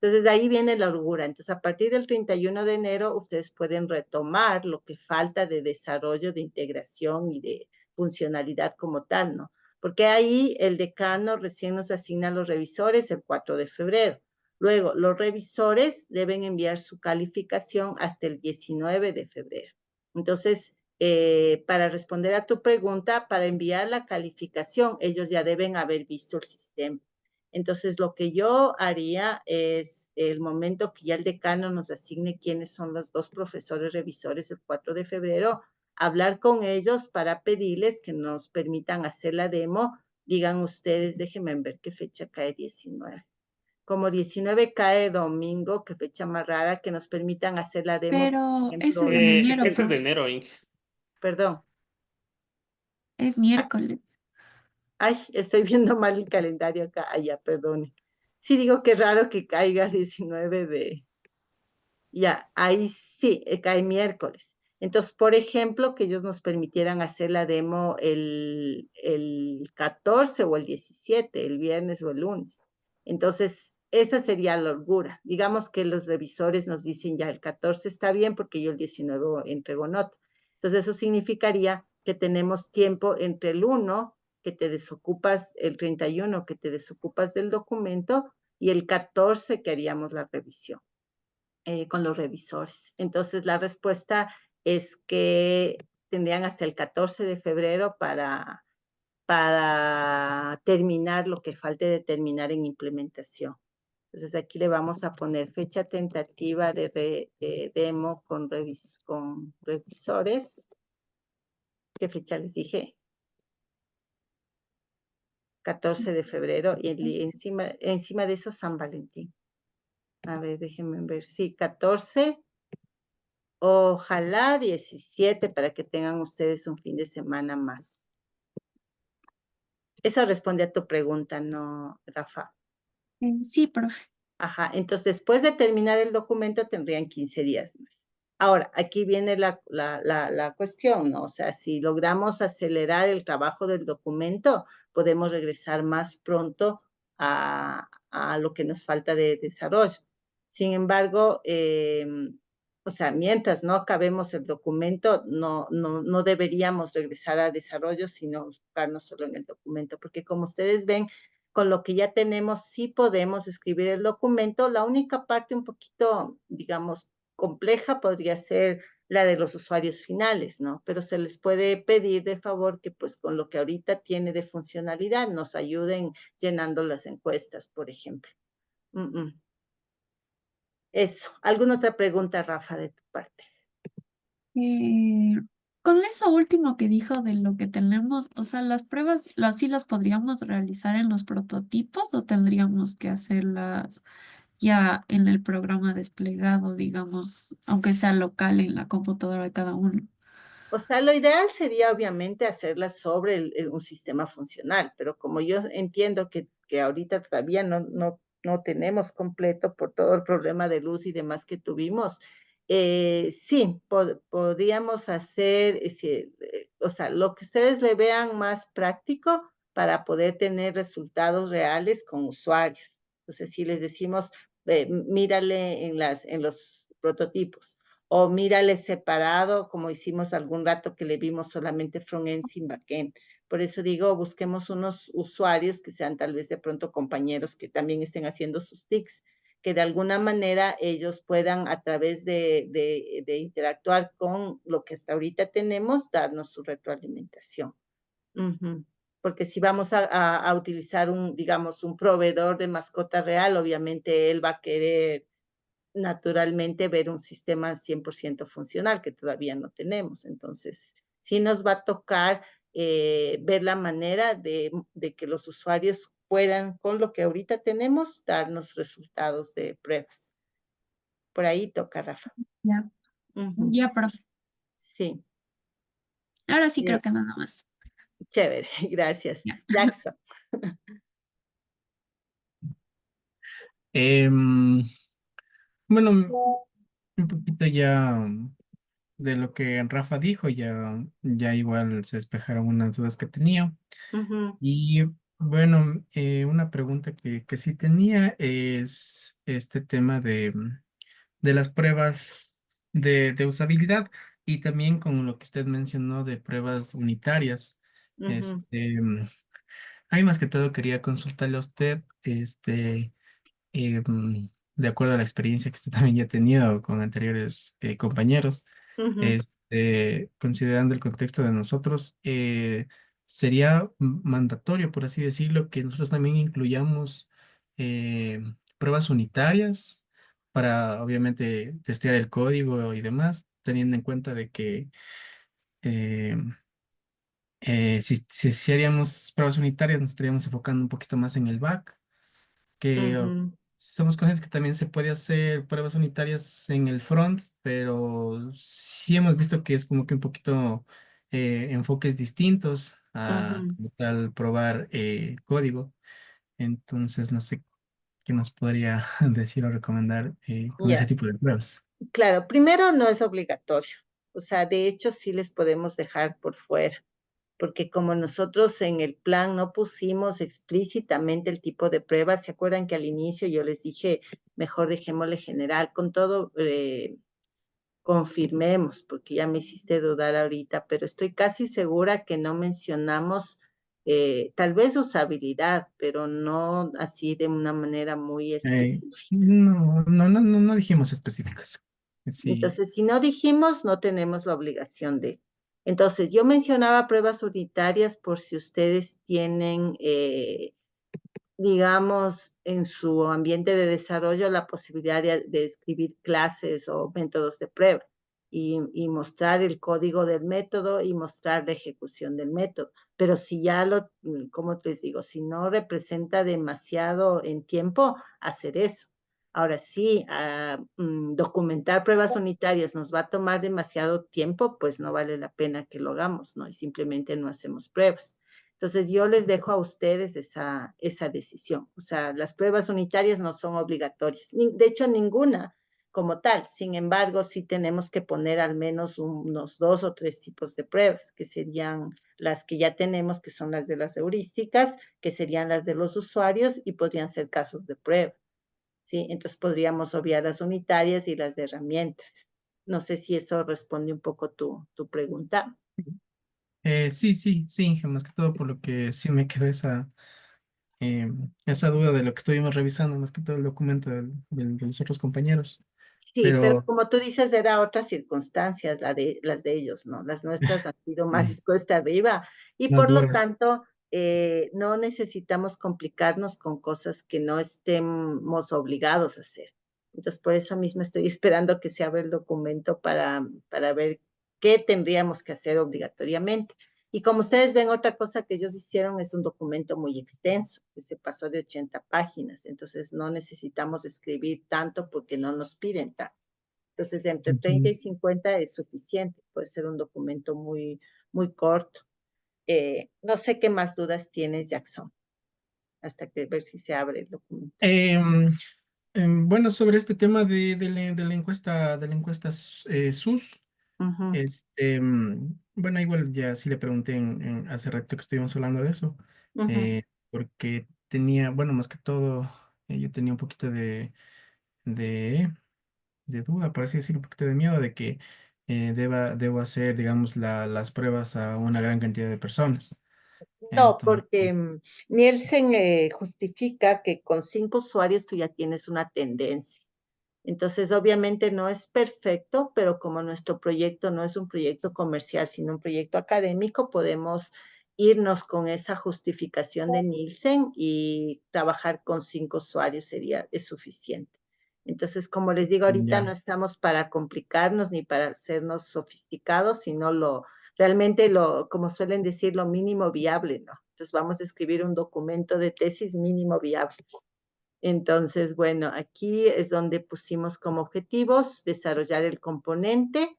Entonces, de ahí viene la holgura. Entonces, a partir del 31 de enero, ustedes pueden retomar lo que falta de desarrollo, de integración y de funcionalidad como tal, ¿no? Porque ahí el decano recién nos asigna a los revisores el 4 de febrero. Luego, los revisores deben enviar su calificación hasta el 19 de febrero. Entonces, para responder a tu pregunta, para enviar la calificación, ellos ya deben haber visto el sistema. Entonces, lo que yo haría es el momento que ya el decano nos asigne quiénes son los dos profesores revisores el 4 de febrero, hablar con ellos para pedirles que nos permitan hacer la demo. Digan ustedes, déjenme ver qué fecha cae 19. Como 19 cae domingo, qué fecha más rara, que nos permitan hacer la demo, por Pero ese ejemplo, es en el enero, Ese es de 16. profe. enero, Inge. Perdón. Es miércoles. Ay, estoy viendo mal el calendario acá. Ay, ya, perdone. Sí, digo que raro que caiga 19 de, ya, ahí sí, cae miércoles. Entonces, por ejemplo, que ellos nos permitieran hacer la demo el 14 o el 17, el viernes o el lunes. Entonces, esa sería la holgura. Digamos que los revisores nos dicen ya el 14 está bien porque yo el 19 entrego nota. Entonces, eso significaría que tenemos tiempo entre el 1, que te desocupas, el 31, que te desocupas del documento, y el 14, que haríamos la revisión con los revisores. Entonces, la respuesta es que tendrían hasta el 14 de febrero para terminar lo que falte de terminar en implementación. Entonces, aquí le vamos a poner fecha tentativa de demo con revisores. ¿Qué fecha les dije? 14 de febrero y encima de eso San Valentín. A ver, déjenme ver. Sí, 14. Ojalá 17 para que tengan ustedes un fin de semana más. Eso responde a tu pregunta, ¿no, Rafa? Sí, profe. Ajá, entonces después de terminar el documento tendrían 15 días más. Ahora, aquí viene la cuestión, ¿no? O sea, si logramos acelerar el trabajo del documento, podemos regresar más pronto a lo que nos falta de desarrollo. Sin embargo, o sea, mientras no acabemos el documento, no deberíamos regresar a desarrollo, sino enfocarnos solo en el documento, porque como ustedes ven, con lo que ya tenemos, sí podemos escribir el documento. La única parte un poquito, digamos, compleja podría ser la de los usuarios finales, ¿no? Pero se les puede pedir de favor que pues con lo que ahorita tiene de funcionalidad nos ayuden llenando las encuestas, por ejemplo. Eso. ¿Alguna otra pregunta, Rafa, de tu parte? Eh, con eso último que dijo de lo que tenemos, o sea, las pruebas, ¿sí las podríamos realizar en los prototipos o tendríamos que hacerlas ya en el programa desplegado, digamos, aunque sea local en la computadora de cada uno? O sea, lo ideal sería obviamente hacerlas sobre un sistema funcional, pero como yo entiendo que ahorita todavía no tenemos completo por todo el problema de luz y demás que tuvimos, Sí, podríamos hacer, o sea, lo que ustedes le vean más práctico para poder tener resultados reales con usuarios. Entonces, si les decimos, mírale en los prototipos, o mírale separado, como hicimos algún rato que le vimos solamente front-end sin back-end. Por eso digo, busquemos unos usuarios que sean tal vez de pronto compañeros que también estén haciendo sus tics, que de alguna manera ellos puedan a través de interactuar con lo que hasta ahorita tenemos, darnos su retroalimentación. Ujú. Porque si vamos a utilizar digamos, un proveedor de mascota real, obviamente él va a querer naturalmente ver un sistema 100% funcional que todavía no tenemos. Entonces, sí nos va a tocar ver la manera de que los usuarios puedan, con lo que ahorita tenemos, darnos resultados de pruebas. Por ahí toca, Rafa. Ya, Ujú. ya, profe. Sí, Ahora sí ya, creo que nada más. chévere, gracias. Ya. Jackson. Em, bueno, un poquito ya de lo que Rafa dijo, ya igual se despejaron unas dudas que tenía. Ujú, Y bueno, una pregunta que sí tenía es este tema de las pruebas de usabilidad y también con lo que usted mencionó de pruebas unitarias. ujú, Este, ahí más que todo quería consultarle a usted, de acuerdo a la experiencia que usted también ya ha tenido con anteriores compañeros, ujú, considerando el contexto de nosotros, sería mandatorio, por así decirlo, que nosotros también incluyamos pruebas unitarias para, obviamente, testear el código y demás, teniendo en cuenta de que eh, si haríamos pruebas unitarias, nos estaríamos enfocando un poquito más en el back que ujú, somos conscientes que también se puede hacer pruebas unitarias en el front, pero sí hemos visto que es como que un poquito enfoques distintos a ujú. como tal probar código. Entonces, no sé qué nos podría decir o recomendar con ese Ya. tipo de pruebas. Claro, primero no es obligatorio. O sea, de hecho sí les podemos dejar por fuera, porque como nosotros en el plan no pusimos explícitamente el tipo de pruebas, ¿se acuerdan que al inicio yo les dije, mejor dejémosle general, con todo, confirmemos, porque ya me hiciste dudar ahorita, pero estoy casi segura que no mencionamos tal vez usabilidad, pero no así de una manera muy específica. No dijimos específicas. Sí. Entonces, si no dijimos, no tenemos la obligación de. Entonces, yo mencionaba pruebas unitarias por si ustedes tienen, digamos, en su ambiente de desarrollo la posibilidad de escribir clases o métodos de prueba y mostrar el código del método y mostrar la ejecución del método. Pero si ya como les digo, si no representa demasiado en tiempo, hacer eso. Ahora sí, documentar pruebas unitarias nos va a tomar demasiado tiempo, pues no vale la pena que lo hagamos, ¿no? Y simplemente no hacemos pruebas. Entonces, yo les dejo a ustedes esa decisión. O sea, las pruebas unitarias no son obligatorias. De hecho, ninguna como tal. Sin embargo, sí tenemos que poner al menos unos 2 o 3 tipos de pruebas, que serían las que ya tenemos, que son las de las heurísticas, que serían las de los usuarios y podrían ser casos de prueba. ¿Sí? Entonces, podríamos obviar las unitarias y las de herramientas. No sé si eso responde un poco tu pregunta. Sí, Inge, más que todo por lo que sí me quedó esa duda de lo que estuvimos revisando, más que todo el documento de los otros compañeros. Sí, pero Pero como tú dices, era otras circunstancias, las de ellos, ¿no? Las nuestras han sido más cuesta arriba y más por lo duras. tanto no necesitamos complicarnos con cosas que no estemos obligados a hacer. Entonces, por eso mismo estoy esperando que se abra el documento para ver qué tendríamos que hacer obligatoriamente. Y como ustedes ven, otra cosa que ellos hicieron es un documento muy extenso, que se pasó de 80 páginas. Entonces, no necesitamos escribir tanto porque no nos piden tanto. Entonces, entre 30 Ujú. y 50 es suficiente. Puede ser un documento muy, muy corto. No sé qué más dudas tienes, Jackson, hasta que ver si se abre el documento. Em, Bueno, sobre este tema de la encuesta SUS, Ujú, bueno, igual ya sí le pregunté hace rato que estuvimos hablando de eso, ujú. porque tenía, bueno, más que todo, yo tenía un poquito de, de duda, por así decirlo, un poquito de miedo de que debo hacer, digamos, las pruebas a una gran cantidad de personas. No, Entonces, porque Nielsen justifica que con 5 usuarios tú ya tienes una tendencia. Entonces, obviamente no es perfecto, pero como nuestro proyecto no es un proyecto comercial, sino un proyecto académico, podemos irnos con esa justificación de Nielsen y trabajar con 5 usuarios es suficiente. Entonces, como les digo, ahorita no ya, estamos para complicarnos ni para hacernos sofisticados, sino como suelen decir, lo mínimo viable, ¿no? Entonces, vamos a escribir un documento de tesis mínimo viable. Entonces, bueno, aquí es donde pusimos como objetivos desarrollar el componente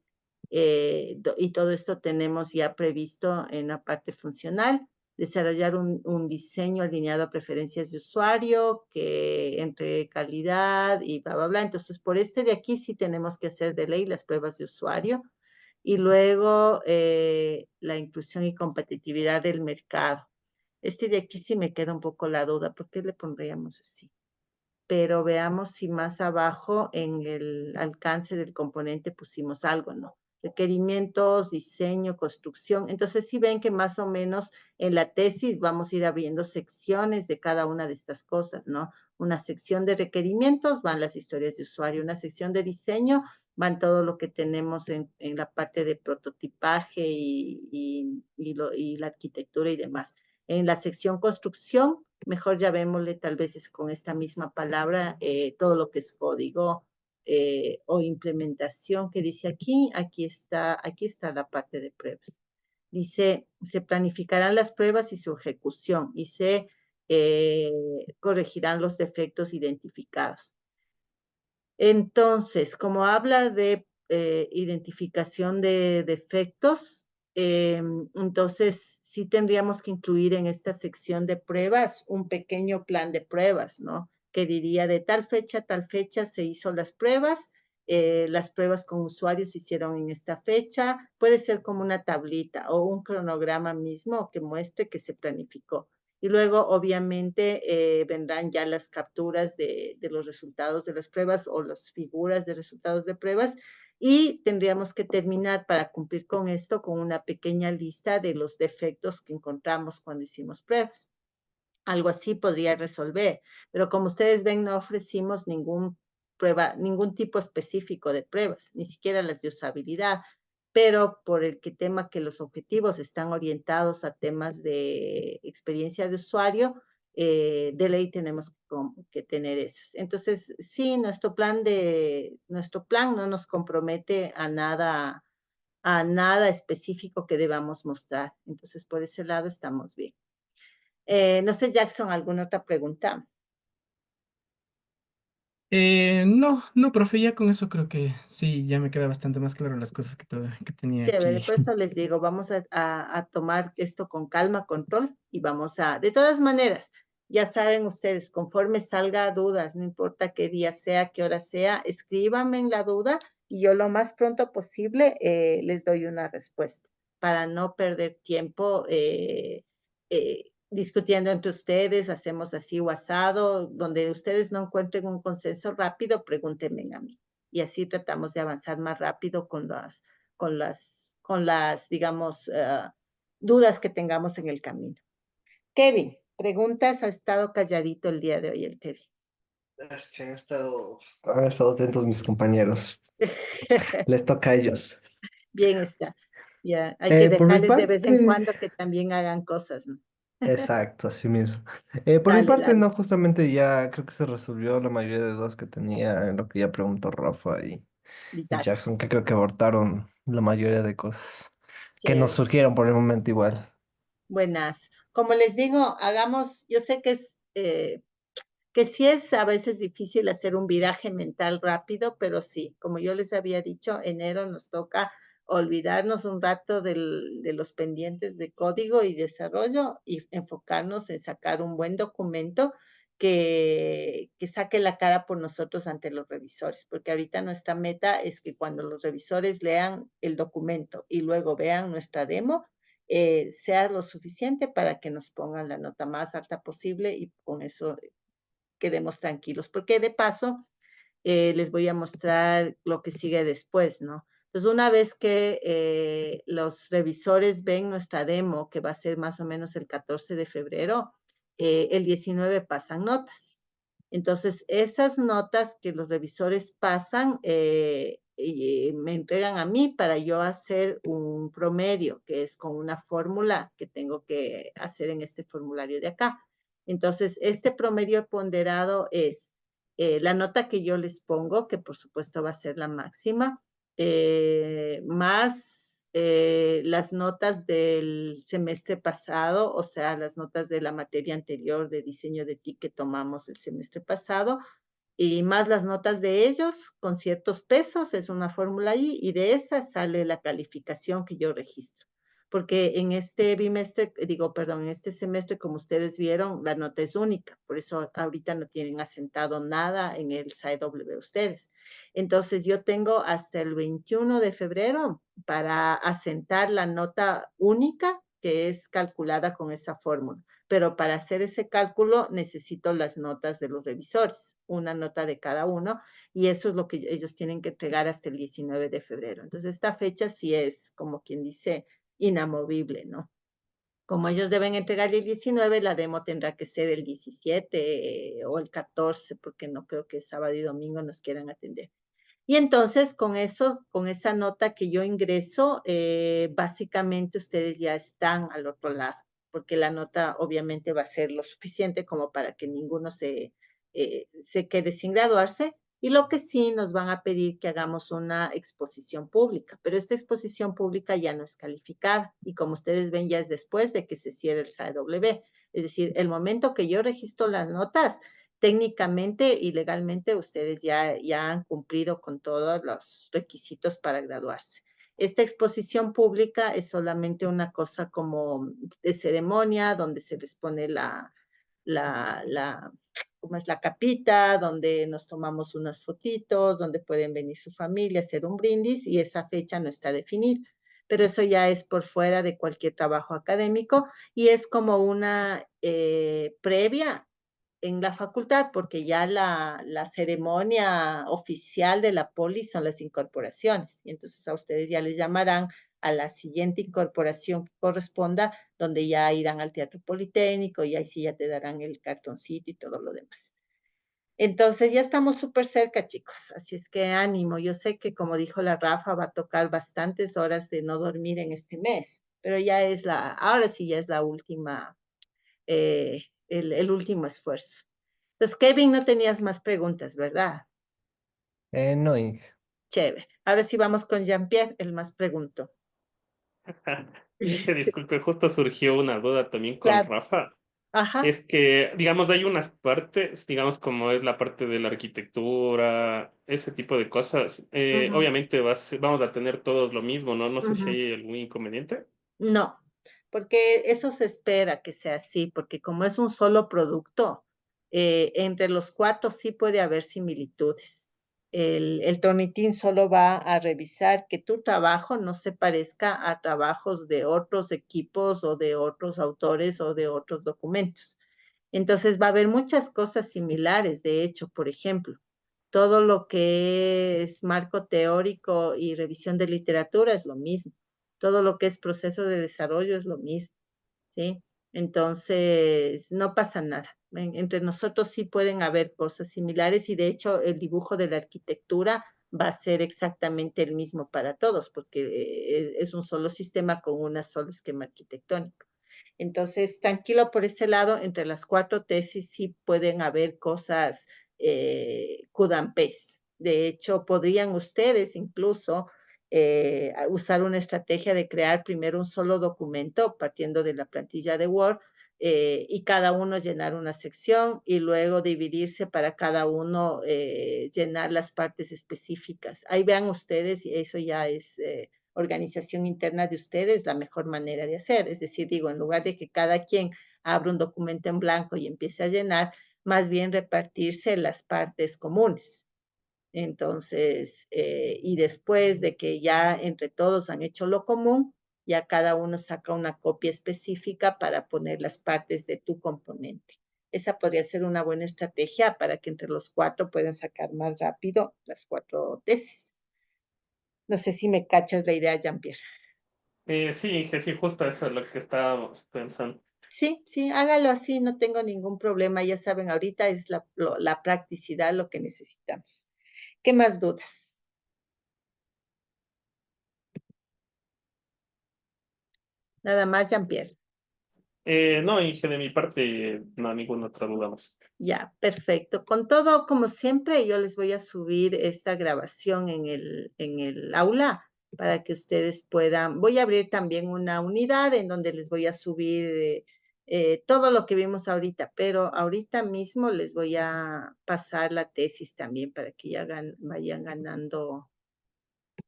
y todo esto tenemos ya previsto en la parte funcional, desarrollar un diseño alineado a preferencias de usuario que entre calidad y bla, bla, bla. Entonces, por este de aquí sí tenemos que hacer de ley las pruebas de usuario y luego la inclusión y competitividad del mercado. Este de aquí sí me queda un poco la duda, ¿por qué le pondríamos así? Pero veamos si más abajo en el alcance del componente pusimos algo, ¿no? Requerimientos, diseño, construcción. Entonces, si ven que más o menos en la tesis vamos a ir abriendo secciones de cada una de estas cosas, ¿no? Una sección de requerimientos van las historias de usuario, una sección de diseño van todo lo que tenemos en la parte de prototipaje y la arquitectura y demás. En la sección construcción, mejor llamémosle tal vez con esta misma palabra todo lo que es código o implementación que dice aquí está la parte de pruebas. Dice, se planificarán las pruebas y su ejecución y se corregirán los defectos identificados. Entonces, como habla de identificación de defectos, entonces sí tendríamos que incluir en esta sección de pruebas un pequeño plan de pruebas, ¿no? Que diría de tal fecha a tal fecha se hizo las pruebas con usuarios se hicieron en esta fecha, puede ser como una tablita o un cronograma mismo que muestre que se planificó. Y luego, obviamente, vendrán ya las capturas de los resultados de las pruebas o las figuras de resultados de pruebas. Y tendríamos que terminar para cumplir con esto con una pequeña lista de los defectos que encontramos cuando hicimos pruebas. Algo así podría resolver. Pero como ustedes ven, no ofrecimos ningún tipo específico de pruebas, ni siquiera las de usabilidad, pero por el tema que los objetivos están orientados a temas de experiencia de usuario, de ley tenemos que tener esas. Entonces, sí, nuestro plan no nos compromete a nada específico que debamos mostrar. Entonces, por ese lado estamos bien. No sé, Jackson, ¿alguna otra pregunta? no, no, profe, ya con eso creo que sí, ya me queda bastante más claro las cosas que tenía Chévere, aquí. por eso les digo, vamos a tomar esto con calma, control, y de todas maneras, ya saben ustedes, conforme salga dudas, no importa qué día sea, qué hora sea, escríbanme en la duda y yo lo más pronto posible les doy una respuesta para no perder tiempo discutiendo entre ustedes, hacemos así o asado, donde ustedes no encuentren un consenso rápido, pregúntenme a mí. Y así tratamos de avanzar más rápido con las, digamos, dudas que tengamos en el camino. Kevin, preguntas, ha estado calladito el día de hoy el Kevin. Es que han estado atentos mis compañeros. Les toca a ellos. Bien está. Ya, hay que Por mi dejarles de vez en parte, cuando que también hagan cosas, ¿no? exacto, así mismo. Por mi Dale, parte, dale. no, justamente ya creo que se resolvió la mayoría de dudas que tenía en lo que ya preguntó Rafa Y y Jackson, Jackson, que creo que abortaron la mayoría de cosas que nos chévere. surgieron por el momento igual. Buenas. Como les digo, yo sé que sí es a veces difícil hacer un viraje mental rápido, pero sí, como yo les había dicho, enero nos toca olvidarnos un rato de los pendientes de código y desarrollo y enfocarnos en sacar un buen documento que saque la cara por nosotros ante los revisores, porque ahorita nuestra meta es que cuando los revisores lean el documento y luego vean nuestra demo, sea lo suficiente para que nos pongan la nota más alta posible y con eso quedemos tranquilos, porque de paso les voy a mostrar lo que sigue después, ¿no? Entonces, una vez que los revisores ven nuestra demo, que va a ser más o menos el 14 de febrero, el 19 pasan notas. Entonces, esas notas que los revisores pasan, me entregan a mí para yo hacer un promedio, que es con una fórmula que tengo que hacer en este formulario de acá. Entonces, este promedio ponderado es la nota que yo les pongo, que por supuesto va a ser la máxima, más las notas del semestre pasado, o sea, las notas de la materia anterior de diseño de TIC que tomamos el semestre pasado, y más las notas de ellos con ciertos pesos, es una fórmula ahí, y de esa sale la calificación que yo registro. Porque en este bimestre, perdón, en este semestre, como ustedes vieron, la nota es única, por eso ahorita no tienen asentado nada en el SAEW ustedes. Entonces yo tengo hasta el 21 de febrero para asentar la nota única que es calculada con esa fórmula. Pero para hacer ese cálculo necesito las notas de los revisores, una nota de cada uno, y eso es lo que ellos tienen que entregar hasta el 19 de febrero. Entonces, esta fecha sí es, como quien dice, inamovible, ¿no? Como ellos deben entregar el 19, la demo tendrá que ser el 17 o el 14, porque no creo que sábado y domingo nos quieran atender. Y entonces con eso, con esa nota que yo ingreso, básicamente ustedes ya están al otro lado, porque la nota obviamente va a ser lo suficiente como para que ninguno se quede sin graduarse. Y lo que sí nos van a pedir que hagamos una exposición pública, pero esta exposición pública ya no es calificada y como ustedes ven ya es después de que se cierre el SAEW. Es decir, el momento que yo registro las notas, técnicamente y legalmente ustedes ya han cumplido con todos los requisitos para graduarse. Esta exposición pública es solamente una cosa como de ceremonia, donde se les pone como es la capita, donde nos tomamos unas fotitos, donde pueden venir su familia, hacer un brindis, y esa fecha no está definida. Pero eso ya es por fuera de cualquier trabajo académico y es como una previa en la facultad, porque ya la ceremonia oficial de la poli son las incorporaciones, y entonces a ustedes ya les llamarán a la siguiente incorporación que corresponda, donde ya irán al Teatro Politécnico y ahí sí ya te darán el cartoncito y todo lo demás. Entonces ya estamos súper cerca, chicos, así es que ánimo. Yo sé que como dijo la Rafa, va a tocar bastantes horas de no dormir en este mes, pero ahora sí ya es la última, el último esfuerzo. Entonces, Kevin, no tenías más preguntas, ¿verdad? No, Inge. Chévere. Ahora sí vamos con Jean-Pierre, el más pregunto. Dije, disculpe, justo surgió una duda también con Claro. Rafa. Ajá. Es que, digamos, hay unas partes, digamos, como es la parte de la arquitectura, ese tipo de cosas. Ujú, Obviamente vamos a tener todos lo mismo, ¿no? No sé si ujú. hay algún inconveniente. No, porque eso se espera que sea así, porque como es un solo producto, entre los cuatro sí puede haber similitudes. El Turnitin solo va a revisar que tu trabajo no se parezca a trabajos de otros equipos o de otros autores o de otros documentos. Entonces va a haber muchas cosas similares. De hecho, por ejemplo, todo lo que es marco teórico y revisión de literatura es lo mismo. Todo lo que es proceso de desarrollo es lo mismo, ¿sí? Entonces, no pasa nada. Entre nosotros sí pueden haber cosas similares y de hecho el dibujo de la arquitectura va a ser exactamente el mismo para todos porque es un solo sistema con un solo esquema arquitectónico. Entonces, tranquilo por ese lado, entre las cuatro tesis sí pueden haber cosas cudampés. De hecho, podrían ustedes incluso usar una estrategia de crear primero un solo documento partiendo de la plantilla de Word y cada uno llenar una sección y luego dividirse para cada uno llenar las partes específicas. Ahí vean ustedes y eso ya es organización interna de ustedes la mejor manera de hacer. Es decir, digo, en lugar de que cada quien abra un documento en blanco y empiece a llenar, más bien repartirse las partes comunes. Entonces, y después de que ya entre todos han hecho lo común, ya cada uno saca una copia específica para poner las partes de tu componente. Esa podría ser una buena estrategia para que entre los 4 puedan sacar más rápido las 4 tesis. No sé si me cachas la idea, Jean-Pierre. Sí, sí, justo eso es lo que estábamos pensando. Sí, sí, hágalo así, no tengo ningún problema. Ya saben, ahorita es la practicidad lo que necesitamos. ¿Qué más dudas? Nada más, Jean-Pierre. No, Inge, de mi parte, no, ninguna otra duda más. Ya, perfecto. Con todo, como siempre, yo les voy a subir esta grabación en el aula para que ustedes puedan. Voy a abrir también una unidad en donde les voy a subir todo lo que vimos ahorita, pero ahorita mismo les voy a pasar la tesis también para que ya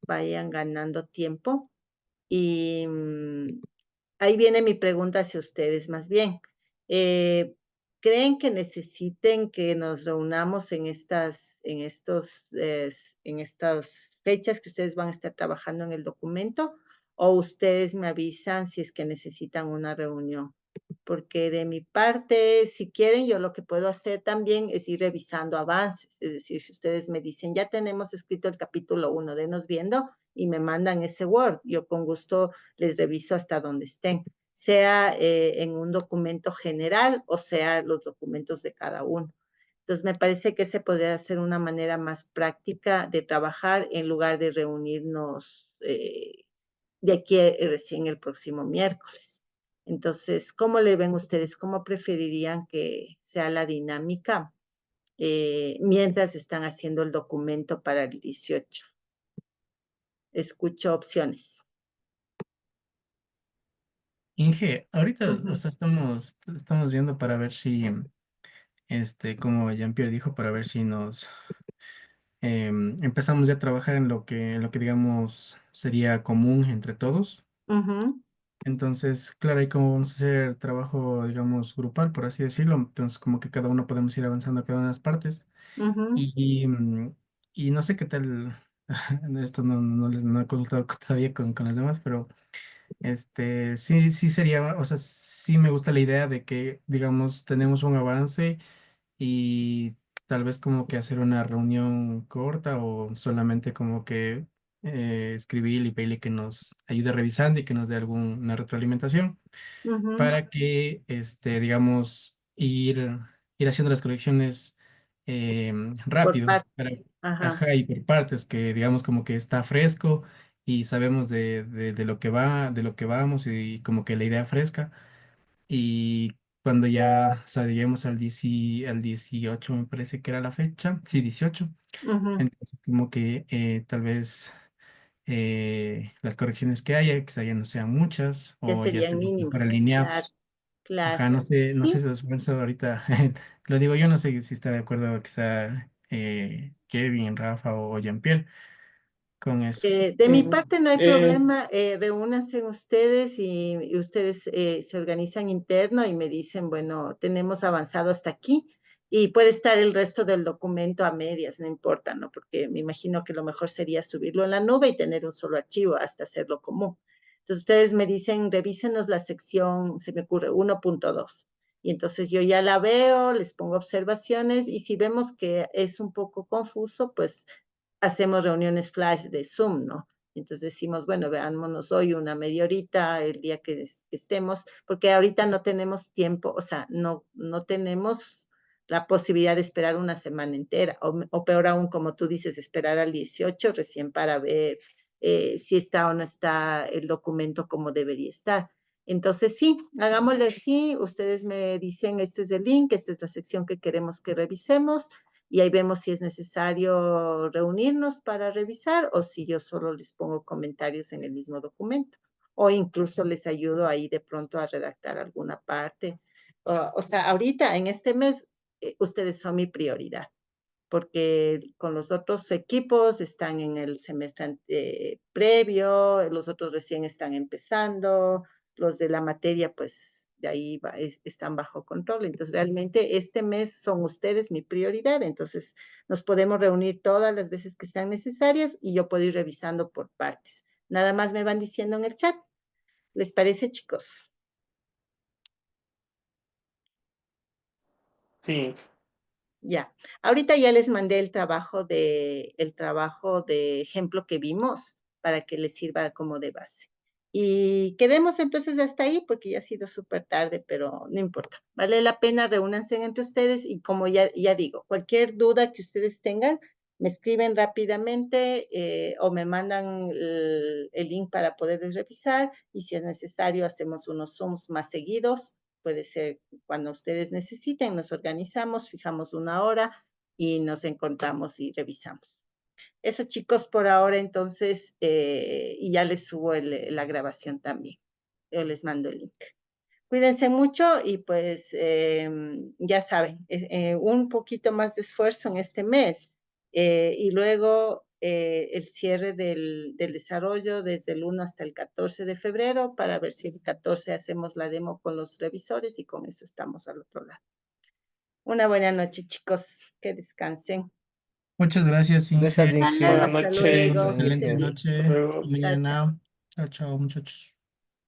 vayan ganando tiempo. Y ahí viene mi pregunta hacia ustedes, más bien. Eh, ¿Creen que necesiten que nos reunamos en estas fechas que ustedes van a estar trabajando en el documento? ¿O ustedes me avisan si es que necesitan una reunión? Porque de mi parte, si quieren, yo lo que puedo hacer también es ir revisando avances. Es decir, si ustedes me dicen, ya tenemos escrito el capítulo 1, denos viendo y me mandan ese Word, yo con gusto les reviso hasta donde estén, sea en un documento general o sea los documentos de cada uno. Entonces, me parece que ese podría ser una manera más práctica de trabajar en lugar de reunirnos de aquí recién el próximo miércoles. Entonces, ¿cómo le ven ustedes? ¿Cómo preferirían que sea la dinámica mientras están haciendo el documento para el 18? Escucho opciones. Inge, ahorita, o Ujú, sea, estamos viendo para ver si, como Jean-Pierre dijo, para ver si nos empezamos ya a trabajar en lo que digamos sería común entre todos. ujú, Entonces, claro, ahí como vamos a hacer trabajo, digamos, grupal, por así decirlo, entonces como que cada uno podemos ir avanzando a cada una de las partes. ujú, Y no sé qué tal, esto no he consultado todavía con los demás, pero sí sería, o sea, sí me gusta la idea de que, digamos, tenemos un avance y tal vez como que hacer una reunión corta o solamente como que escribir y pedirle que nos ayude revisando y que nos dé alguna retroalimentación ujú. para que, digamos, ir haciendo las correcciones Por rápido, partes. Ajá. ajá, y por partes, que digamos como que está fresco y sabemos de lo que va, de lo que vamos y como que la idea fresca. Y cuando ya, o sea, lleguemos al 18 me parece que era la fecha, sí, 18 Ujú. entonces como que tal vez las correcciones que haya, quizá ya no sean muchas Ya o ya serían estén mejor mínimos. Claro, alineados. claro. Ajá, no sé Sí, si eso ahorita, lo digo yo, no sé si está de acuerdo quizá Kevin, Rafa o Jean-Pierre con eso. De mi Mm, parte no hay eh, problema, reúnanse ustedes y ustedes se organizan interno y me dicen, bueno, tenemos avanzado hasta aquí y puede estar el resto del documento a medias, no importa, ¿no? Porque me imagino que lo mejor sería subirlo en la nube y tener un solo archivo hasta hacerlo común. Entonces ustedes me dicen, revísenos la sección, se me ocurre, 1.2. Y entonces yo ya la veo, les pongo observaciones y si vemos que es un poco confuso, pues hacemos reuniones flash de Zoom, ¿no? Entonces decimos, bueno, veámonos hoy una media horita, el día que estemos, porque ahorita no tenemos tiempo, o sea, no tenemos la posibilidad de esperar una semana entera, o peor aún, como tú dices, esperar al 18 recién para ver si está o no está el documento como debería estar. Entonces, sí, hagámosle así, ustedes me dicen, este es el link, esta es la sección que queremos que revisemos, y ahí vemos si es necesario reunirnos para revisar o si yo solo les pongo comentarios en el mismo documento o incluso les ayudo ahí de pronto a redactar alguna parte. O sea, ahorita en este mes ustedes son mi prioridad porque con los otros equipos están en el semestre previo, los otros recién están empezando, los de la materia pues de ahí están bajo control. Entonces, realmente este mes son ustedes mi prioridad. Entonces, nos podemos reunir todas las veces que sean necesarias y yo puedo ir revisando por partes. Nada más me van diciendo en el chat. ¿Les parece, chicos? Sí, Ya. Ahorita ya les mandé el trabajo de ejemplo que vimos para que les sirva como de base. Y quedemos entonces hasta ahí porque ya ha sido súper tarde, pero no importa. Vale la pena, reúnanse entre ustedes y como ya digo, cualquier duda que ustedes tengan, me escriben rápidamente o me mandan el link para poderles revisar y si es necesario hacemos unos Zooms más seguidos. Puede ser cuando ustedes necesiten, nos organizamos, fijamos una hora y nos encontramos y revisamos. Eso, chicos, por ahora entonces, y ya les subo la grabación también. Yo les mando el link. Cuídense mucho y pues ya saben, un poquito más de esfuerzo en este mes y luego el cierre del desarrollo desde el 1 hasta el 14 de febrero para ver si el 14 hacemos la demo con los revisores y con eso estamos al otro lado. Una buena noche, chicos. Que descansen. Muchas gracias, Gracias, Inge. Inge. buenas Hasta noches. luego. Excelente Inge. noche. Hasta luego. Hasta Chao, chao. mañana. Chao, chao, muchachos.